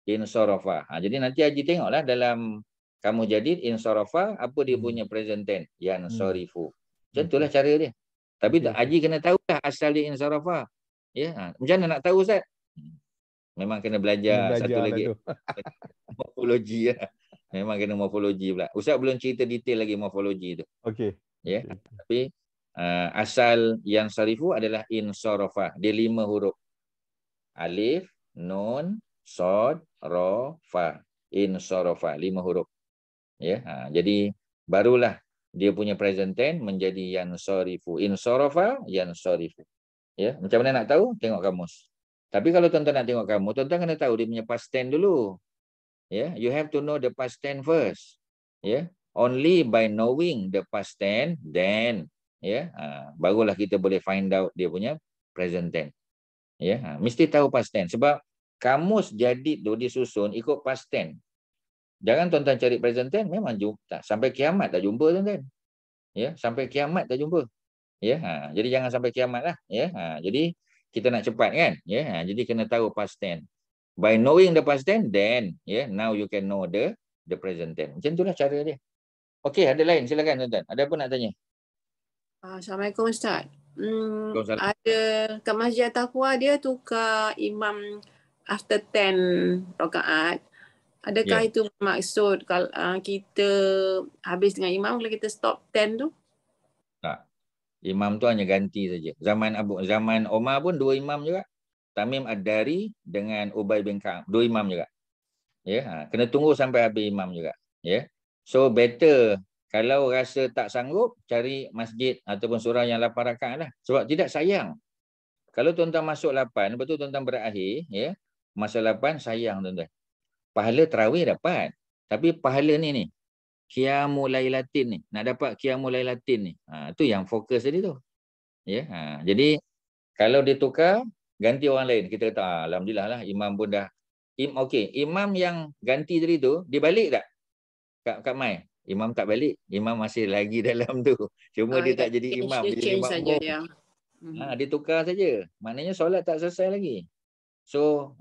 Insarafa. Jadi nanti Haji tengoklah dalam kamu jadid insarafa apa dia punya present tense, yansarifu. Macam itulah cara dia. Tapi Haji kena tahu lah asal dia insarafa. Ya, macam mana nak tahu Ustaz? Memang kena belajar satu lah lagi. tu. Morfologi ya. Memang kena morfologi pula. Ustaz belum cerita detail lagi morfologi tu. Okey. Ya. Tapi asal yansarifu adalah insarafa. Dia 5 huruf. Alif, nun, sod, ra, fa. Insarafa, 5 huruf. Ya, jadi barulah dia punya present tense menjadi yansarifu. Insarafa, yansarifu. Ya, macam mana nak tahu? Tengok kamus. Tapi kalau tuan-tuan nak tengok kamus, tuan-tuan kena tahu dia punya past tense dulu. Ya, you have to know the past tense first. Ya, only by knowing the past tense, then barulah kita boleh find out dia punya present tense. Ya, mesti tahu past tense sebab kamus jadid tu disusun ikut past tense. Jangan tuan-tuan cari present tense memang jumpa sampai kiamat tak jumpa tuan-tuan. Ya, sampai kiamat tak jumpa. Ya, jadi jangan sampai kiamat lah. Ya, jadi kita nak cepat kan. Ya, jadi kena tahu past tense. By knowing the past tense, then now you can know the present tense. Macam itulah cara dia. Okey, ada lain silakan tuan-tuan. Ada apa nak tanya? Assalamualaikum Ustaz. Ada kat Masjid Taqwa dia tukar imam after 10 rakaat. Adakah itu maksud kalau kita habis dengan imam kalau kita stop 10 tu? Tak. Imam tu hanya ganti saja. Zaman Omar pun 2 imam juga. Tamim Ad-Dari dengan Ubay bin Ka'ab, 2 imam juga. Ya, kena tunggu sampai habis imam juga. Ya. So better kalau rasa tak sanggup, cari masjid ataupun surah yang 8 rakaat lah. Sebab tidak sayang. Kalau tuan-tuan masuk 8, lepas tu tuan-tuan berakhir, masa 8 sayang tuan-tuan. Pahala tarawih dapat. Tapi pahala ni, Qiyamul Lailatin ni. Nak dapat Qiyamul Lailatin ni. Itu yang fokus tadi tu. Ya, jadi kalau dia tukar, ganti orang lain. Kita kata, alhamdulillah lah, imam pun dah. Okey, imam yang ganti tadi tu, dia balik tak? Kak Mai? Imam tak balik. Imam masih lagi dalam tu. Cuma dia tak jadi imam. Dia jadi makmum. Dia tukar saja. Maknanya solat tak selesai lagi. So,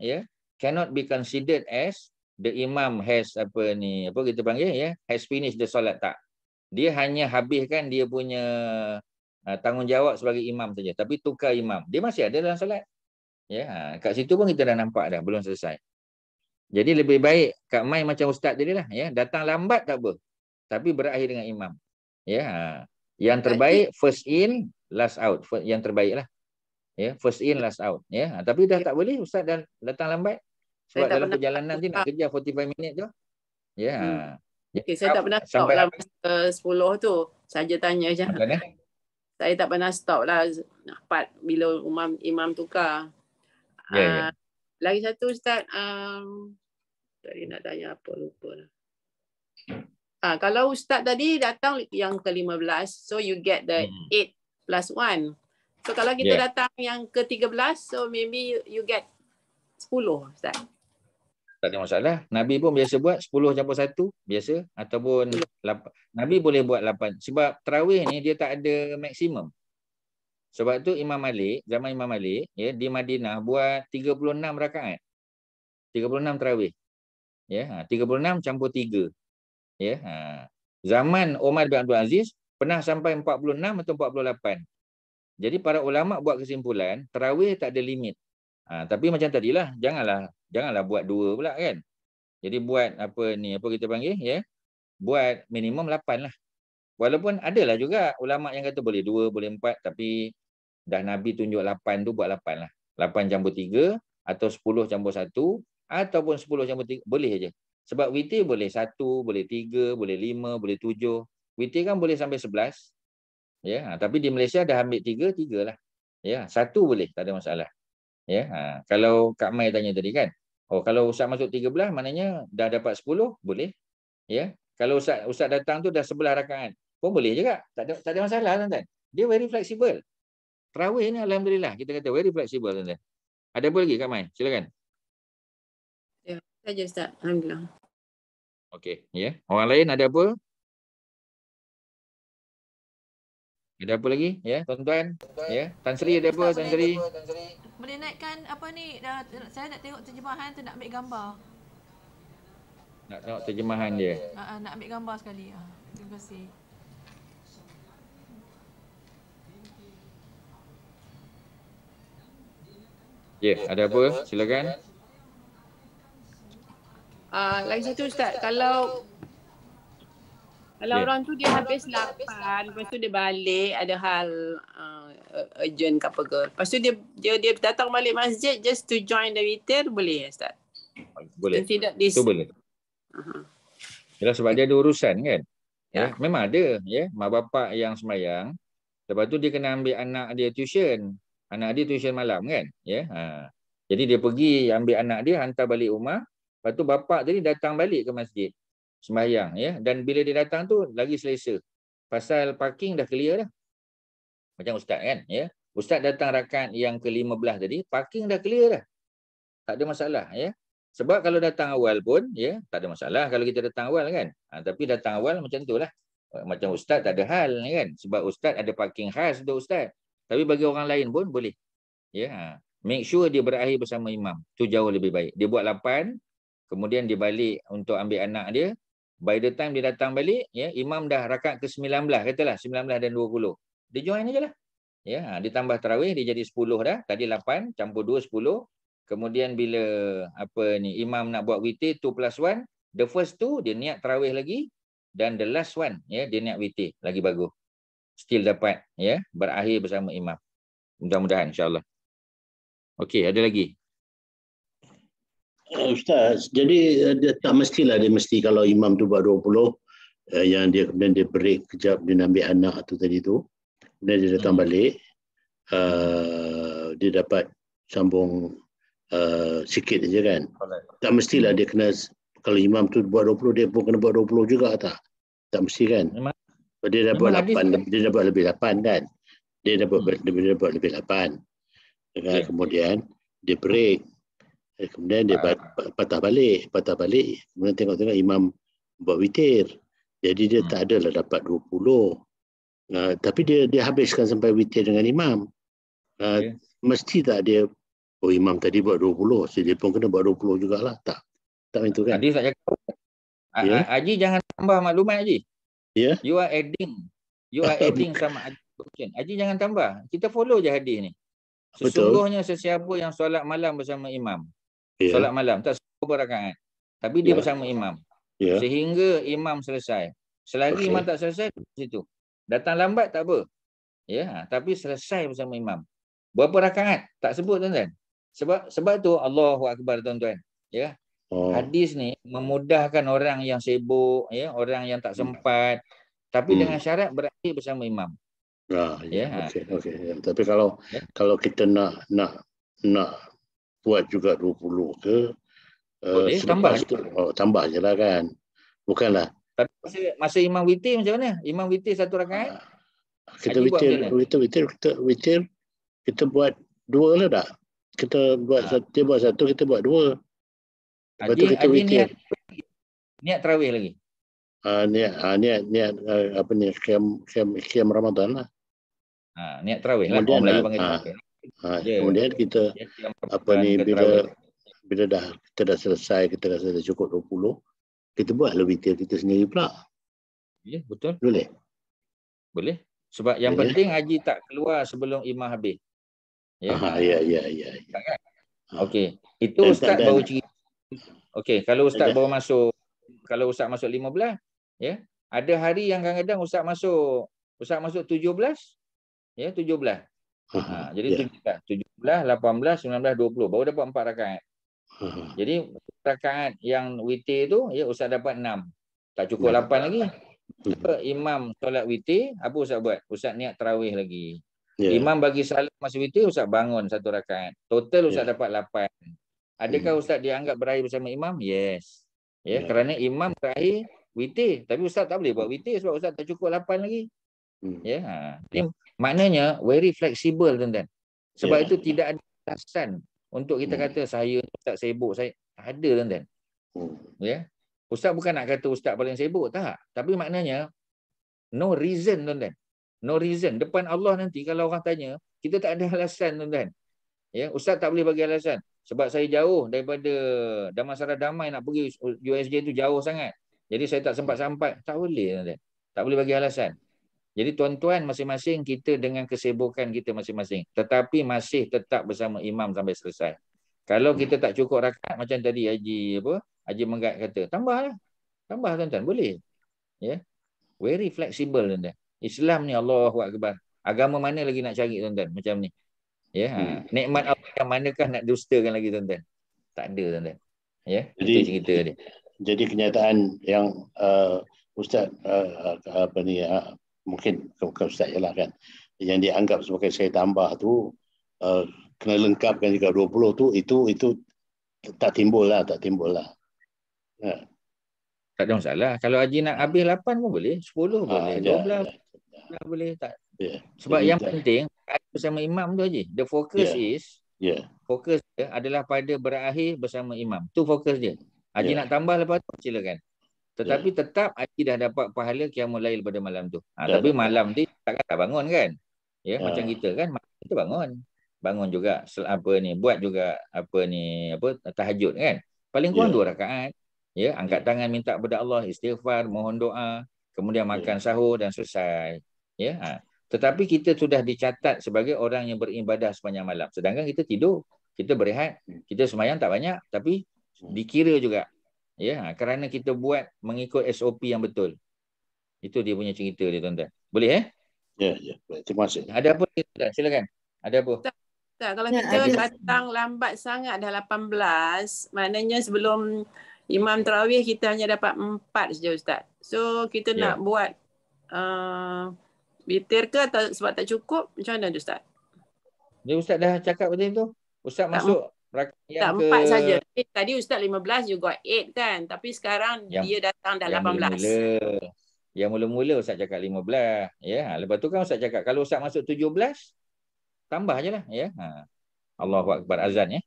cannot be considered as the imam has apa kita panggil has finished the solat. Tak. Dia hanya habiskan dia punya tanggungjawab sebagai imam saja. Tapi tukar imam. Dia masih ada dalam solat. Kat situ pun kita dah nampak dah. Belum selesai. Jadi lebih baik Kak Mai macam ustaz tadi lah. Datang lambat tak apa. Tapi berakhir dengan imam. Yang terbaik first in, last out. Yang terbaik lah. First in, last out. Tapi dah tak boleh ustaz dah datang lambat. Sebab dalam perjalanan tu nak kerja 45 minit tu. Okay, saya tak pernah stop lah masa 10 tu. Saja tanya je. Saya tak pernah stop lah. Nampak bila imam tukar. Lagi satu Ustaz. Tadi nak tanya apa, lupa lah. Kalau Ustaz tadi datang yang ke-15, so you get the 8 plus 1. So kalau kita datang yang ke-13, so maybe you get 10 Ustaz. Tak ada masalah. Nabi pun biasa buat 10 campur 1 biasa ataupun 8. Nabi boleh buat 8 sebab tarawih ni dia tak ada maksimum. Sebab tu Imam Malik, zaman Imam Malik di Madinah buat 36 rakaat. 36 tarawih. 36 campur 3. Zaman Umar bin Abdul Aziz pernah sampai 46 atau 48. Jadi para ulama buat kesimpulan tarawih tak ada limit. Tapi macam tadilah, janganlah buat 2 pula kan. Jadi buat apa kita panggil buat minimum 8 lah. Walaupun adalah juga ulama yang kata boleh 2, boleh 4 tapi dah Nabi tunjuk 8 tu buat 8 lah. 8 campur 3 atau 10 campur 1 ataupun 10 campur 3 boleh aja. Sebab witir boleh 1, boleh 3, boleh 5, boleh 7. Witir kan boleh sampai 11. Tapi di Malaysia dah ambil 3 lah. 1 boleh, tak ada masalah. Kalau Kak Mai tanya tadi kan. Kalau Ustaz masuk 13 maknanya dah dapat 10, boleh. Kalau Ustaz datang tu dah 11 rakaat pun boleh juga. Tak ada masalah tuan-tuan. Dia very flexible. Tarawih ni alhamdulillah kita kata very flexible tuan-tuan. Ada apa lagi Kak Mai? Silakan. Saja Ustaz. Alhamdulillah. Okey, Orang lain ada apa? Ada apa lagi? Ya, tuan-tuan. Ya, Tan Sri ada apa, Tan Sri? Boleh naikkan apa ni? Saya nak tengok terjemahan tu, nak ambil gambar. Nak tengok terjemahan dia. Nak ambil gambar sekali. Terima kasih. Ya, ada apa? Silakan. Lagi satu Ustaz, kalau orang tu dia habis 8, lepas tu dia balik, ada hal urgent ke apa ke. Lepas tu dia datang balik masjid just to join the witir, boleh Ustaz? Boleh. Itu boleh. Yalah, sebab dia ada urusan kan. Ya, memang ada ya, mak bapak yang sembahyang. Lepas tu dia kena ambil anak dia tuition. Anak dia tuition malam kan? Ya. Jadi dia pergi ambil anak dia, hantar balik rumah. Lepas tu bapak tadi datang balik ke masjid. Sembahyang ya, dan bila dia datang tu lagi selesa. Pasal parking dah clear dah. Macam ustaz kan ya. Ustaz datang rakaat yang ke-15 tadi, parking dah clear dah. Tak ada masalah ya. Sebab kalau datang awal pun ya, tak ada masalah kalau kita datang awal kan. Tapi datang awal macam itulah. Macam ustaz tak ada hal kan. Sebab ustaz ada parking khas untuk ustaz. Tapi bagi orang lain pun boleh. Ya. Make sure dia berakhir bersama imam. Tu jauh lebih baik. Dia buat 8, kemudian dia balik untuk ambil anak dia. By the time dia datang balik, ya, imam dah rakaat ke-19, katalah 19 dan 20. Dia join aja lah. Ya, dia tambah tarawih, dia jadi 10 dah. Tadi 8, campur 2, 10. Kemudian bila imam nak buat witir 2+1, the first 2 dia niat tarawih lagi, dan the last one ya, dia niat witir lagi bagus. Still dapat ya, berakhir bersama imam. Mudah-mudahan insya-Allah. Okey, ada lagi? Ustaz, jadi dia tak mestilah dia mesti kalau imam tu buat 20 yang dia kemudian dia break kejap, dia ambil anak tu tadi tu, kemudian dia datang balik, dia dapat sambung sikit aja kan. Tak mestilah dia kena, kalau imam tu buat 20 dia pun kena buat 20 juga tak mesti kan. Dia dah buat 8, dia dah buat lebih 8 kan. Dia dah buat lebih 8. Kemudian dia break. Kemudian dia patah balik, kemudian tengok-tengok imam buat witir. Jadi dia tak adalah dapat 20. Tapi dia habiskan sampai witir dengan imam. Mesti tak dia, imam tadi buat 20, jadi dia pun kena buat 20 jugalah. Tak macam tu kan. Tadi saya cakap, Haji jangan tambah maklumat Haji. Ya. You are adding sama Haji jangan tambah. Kita follow je hadis ni. Sesungguhnya sesiapa yang solat malam bersama imam, solat malam tak sepuluh rakaat, tapi dia bersama imam sehingga imam selesai. Selagi imam tak selesai di situ. Datang lambat tak apa. Ya, tapi selesai bersama imam. Berapa rakaat? Tak sebut tuan-tuan. Sebab tu Allahu Akbar tuan-tuan. Ya. Hadis ni memudahkan orang yang sibuk, ya, orang yang tak sempat, tapi dengan syarat berakhir bersama imam. Okey. Tapi kalau kita nak buat juga 20 ke, boleh tambah tu, tambah je lah kan. Bukanlah. Tapi masa imam witir macam mana? Imam witir 1 rakaat. Kita witir kita buat 2 lah tak? Kita buat dia buat 1, kita buat 2. Lepas tu kita witir. Niat tarawih lagi. Niat apa ni, qiyam Ramadan lah. Niat tarawih lah. Kemudian kita bila kita dah selesai, kita rasa dah cukup 20, kita buatlah witir kita sendiri pula. Ya, betul. Boleh. Sebab yang penting Haji tak keluar sebelum imam habis. Ya. Okey. Itu ustaz baru cerita. Okey, kalau ustaz baru masuk, kalau ustaz masuk 15, ya. Ada hari yang kadang-kadang ustaz masuk 17. Ya, 17. Jadi 17, 18, 19, 20 baru dapat 4 rakaat. Jadi rakaat yang witir tu ya ustaz dapat 6. Tak cukup 8 lagi. Imam solat witir, apa ustaz buat? Ustaz niat tarawih lagi. Imam bagi salam masa witir, ustaz bangun 1 rakaat. Total ustaz dapat 8. Adakah ustaz dianggap berakhir bersama imam? Yes. Ya, kerana imam berakhir witir, tapi ustaz tak boleh buat witir sebab ustaz tak cukup 8 lagi. Ya. Maknanya very flexible tuan-tuan. Sebab itu tidak ada alasan untuk kita kata saya tak sibuk, saya tak ada tuan-tuan. Ya. Ustaz bukan nak kata ustaz paling sibuk, tak. Tapi maknanya no reason tuan-tuan. No reason. Depan Allah nanti kalau orang tanya, kita tak ada alasan, tuan-tuan. Ya, ustaz tak boleh bagi alasan. Sebab saya jauh daripada Damansara Damai nak pergi USJ tu jauh sangat. Jadi saya tak sempat-sampai. Tak boleh, tuan-tuan. Tak boleh bagi alasan. Jadi tuan-tuan masing-masing kita dengan kesibukan kita masing-masing. Tetapi masih tetap bersama imam sampai selesai. Kalau kita tak cukup rakaat macam tadi Haji Menggat kata, tambahlah. Tambah, tuan-tuan, boleh. Ya. Very flexible, tuan-tuan. Islam ni Allahu Akbar. Agama mana lagi nak cari, tuan-tuan, macam ni? Ya, nikmat Allah yang manakah nak dustakan lagi, tuan-tuan? Tak ada, tuan-tuan. Ya, itu cerita dia. Jadi kenyataan yang Ustaz mungkin bukan Ustaz je lah kan, yang dianggap sebagai saya tambah tu kena lengkapkan jika 20 tu itu tak timbul lah. Ya. Tak ada masalah. Kalau Haji nak habis 8 pun boleh, 10 boleh, 12 boleh, tak. Sebab yang penting bersama imam tu, Haji. The focus fokus dia adalah pada berakhir bersama imam. Tu fokus dia. Haji nak tambah lepas tu silakan. Tetapi tetap Haji dah dapat pahala qiyamul lail pada malam tu. Tapi malam tu takkan tak bangun kan? Ya, macam kita kan, kita bangun juga buat juga tahajud kan. Paling kurang 2 rakaat. Ya, angkat tangan minta kepada Allah, istighfar, mohon doa, kemudian makan sahur dan selesai. Ya. Tetapi kita sudah dicatat sebagai orang yang beribadah sepanjang malam. Sedangkan kita tidur, kita berehat, kita sembahyang tak banyak, tapi dikira juga. Ya, kerana kita buat mengikut SOP yang betul. Itu dia punya cerita dia, tuan-tuan. Boleh Ya. Terima kasih. Ada apa tuan? Silakan. Ada apa? Tak, kalau kita datang lambat sangat dah 18, maknanya sebelum Imam Tarawih kita hanya dapat 4 saja, Ustaz. So kita nak buat witir ke atau sebab tak cukup? Macam mana, Ustaz? Dia Ustaz dah cakap macam tu. Ustaz masuk yang tak 4 saja. Tadi Ustaz 15 you got 8 kan. Tapi sekarang dia datang dah 18. Yang mula-mula Ustaz cakap 15. Ya, lepas tu kan Ustaz cakap kalau Ustaz masuk 17 tambah je lah. Ya. Allahu Akbar, azan ya.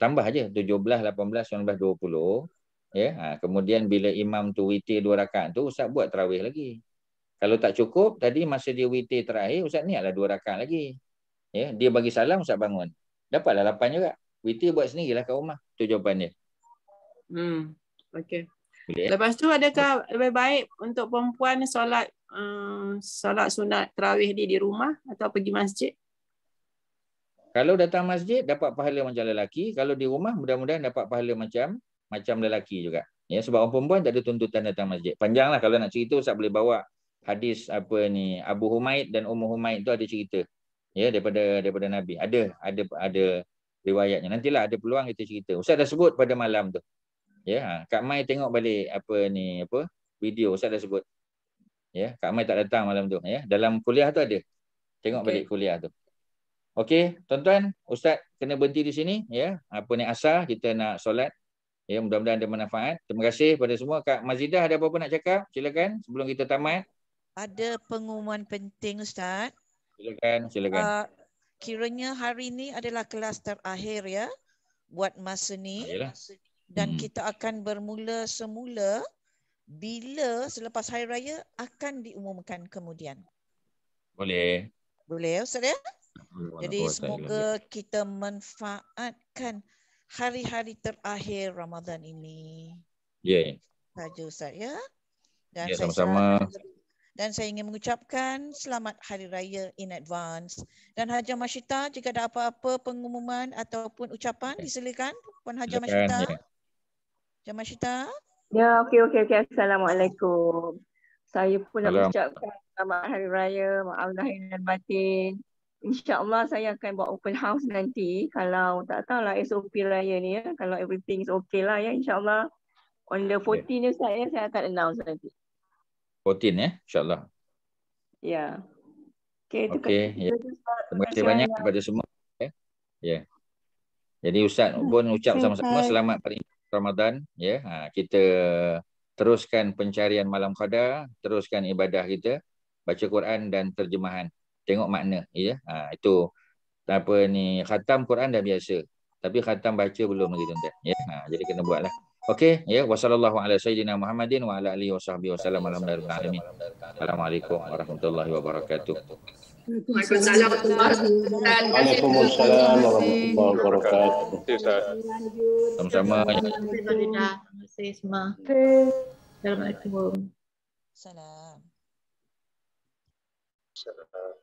Tambah je 17, 18, 19, 20. Ya. Kemudian bila imam tu witir 2 rakaat tu Ustaz buat tarawih lagi. Kalau tak cukup tadi masa dia witir terakhir Ustaz niatlah 2 rakaat lagi. Ya, dia bagi salam Ustaz bangun. Dapatlah 8 juga. Witir buat sendirilah kat rumah. Itu jawapan dia. Okey. Lepas tu adakah lebih baik untuk perempuan solat sunat tarawih di rumah atau pergi masjid? Kalau datang masjid dapat pahala macam lelaki, kalau di rumah mudah-mudahan dapat pahala macam lelaki juga. Ya, sebab orang perempuan tak ada tuntutan datang masjid. Panjanglah kalau nak cerita Ustaz boleh bawa hadis Abu Humaid dan Ummu Humaid tu ada cerita. Ya, daripada Nabi. Ada riwayatnya. Nantilah ada peluang kita cerita. Ustaz dah sebut pada malam tu. Ya, Kak Mai tengok balik video Ustaz dah sebut. Ya, Kak Mai tak datang malam tu ya. Dalam kuliah tu ada. Tengok balik kuliah tu. Okey, tuan-tuan, Ustaz kena berhenti di sini ya. Asar kita nak solat. Ya, mudah-mudahan ada manfaat. Terima kasih pada semua. Kak Mazidah ada apa-apa nak cakap? Silakan sebelum kita tamat. Ada pengumuman penting Ustaz. Silakan. Kiranya hari ini adalah kelas terakhir ya buat masa ni. Dan kita akan bermula semula bila selepas Hari Raya akan diumumkan kemudian. Boleh Ustaz ya? Jadi semoga kita manfaatkan hari-hari terakhir Ramadan ini. Ya. Saja Ustaz ya. Dan sama-sama. Dan saya ingin mengucapkan selamat Hari Raya in advance. Dan Hajah Masyita, jika ada apa-apa pengumuman ataupun ucapan, disilakan Puan Hajah Masyita. Hajah Masyita. Ya, okey. Assalamualaikum. Saya pun nak ucapkan selamat Hari Raya, maaf lahir dan batin. InsyaAllah saya akan buat open house nanti. Kalau tak tahulah SOP Raya ni ya. Kalau everything is okay lah ya, insyaAllah. On the 14 ni saya akan announce nanti. 14 ya, insyaAllah. Ya. Okey. Ya. Terima kasih banyak kepada semua. Ya. Jadi Ustaz pun ucap sama-sama selamat Ramadan. Ya. Kita teruskan pencarian malam qadar, teruskan ibadah kita, baca Quran dan terjemahan. Tengok makna. Ya. Itu khatam Quran dah biasa. Tapi khatam baca belum lagi tuan-tuan. Ya. Jadi kena buatlah. Okey, ya, wassallallahu ala sayyidina Muhammadin wa ala alihi wasahbihi wasallam. Alhamdulillah. Assalamualaikum warahmatullahi wabarakatuh. Waalaikumsalam warahmatullahi wabarakatuh. Sama-sama. Terima kasih semua. Assalamualaikum. Salam. Salam.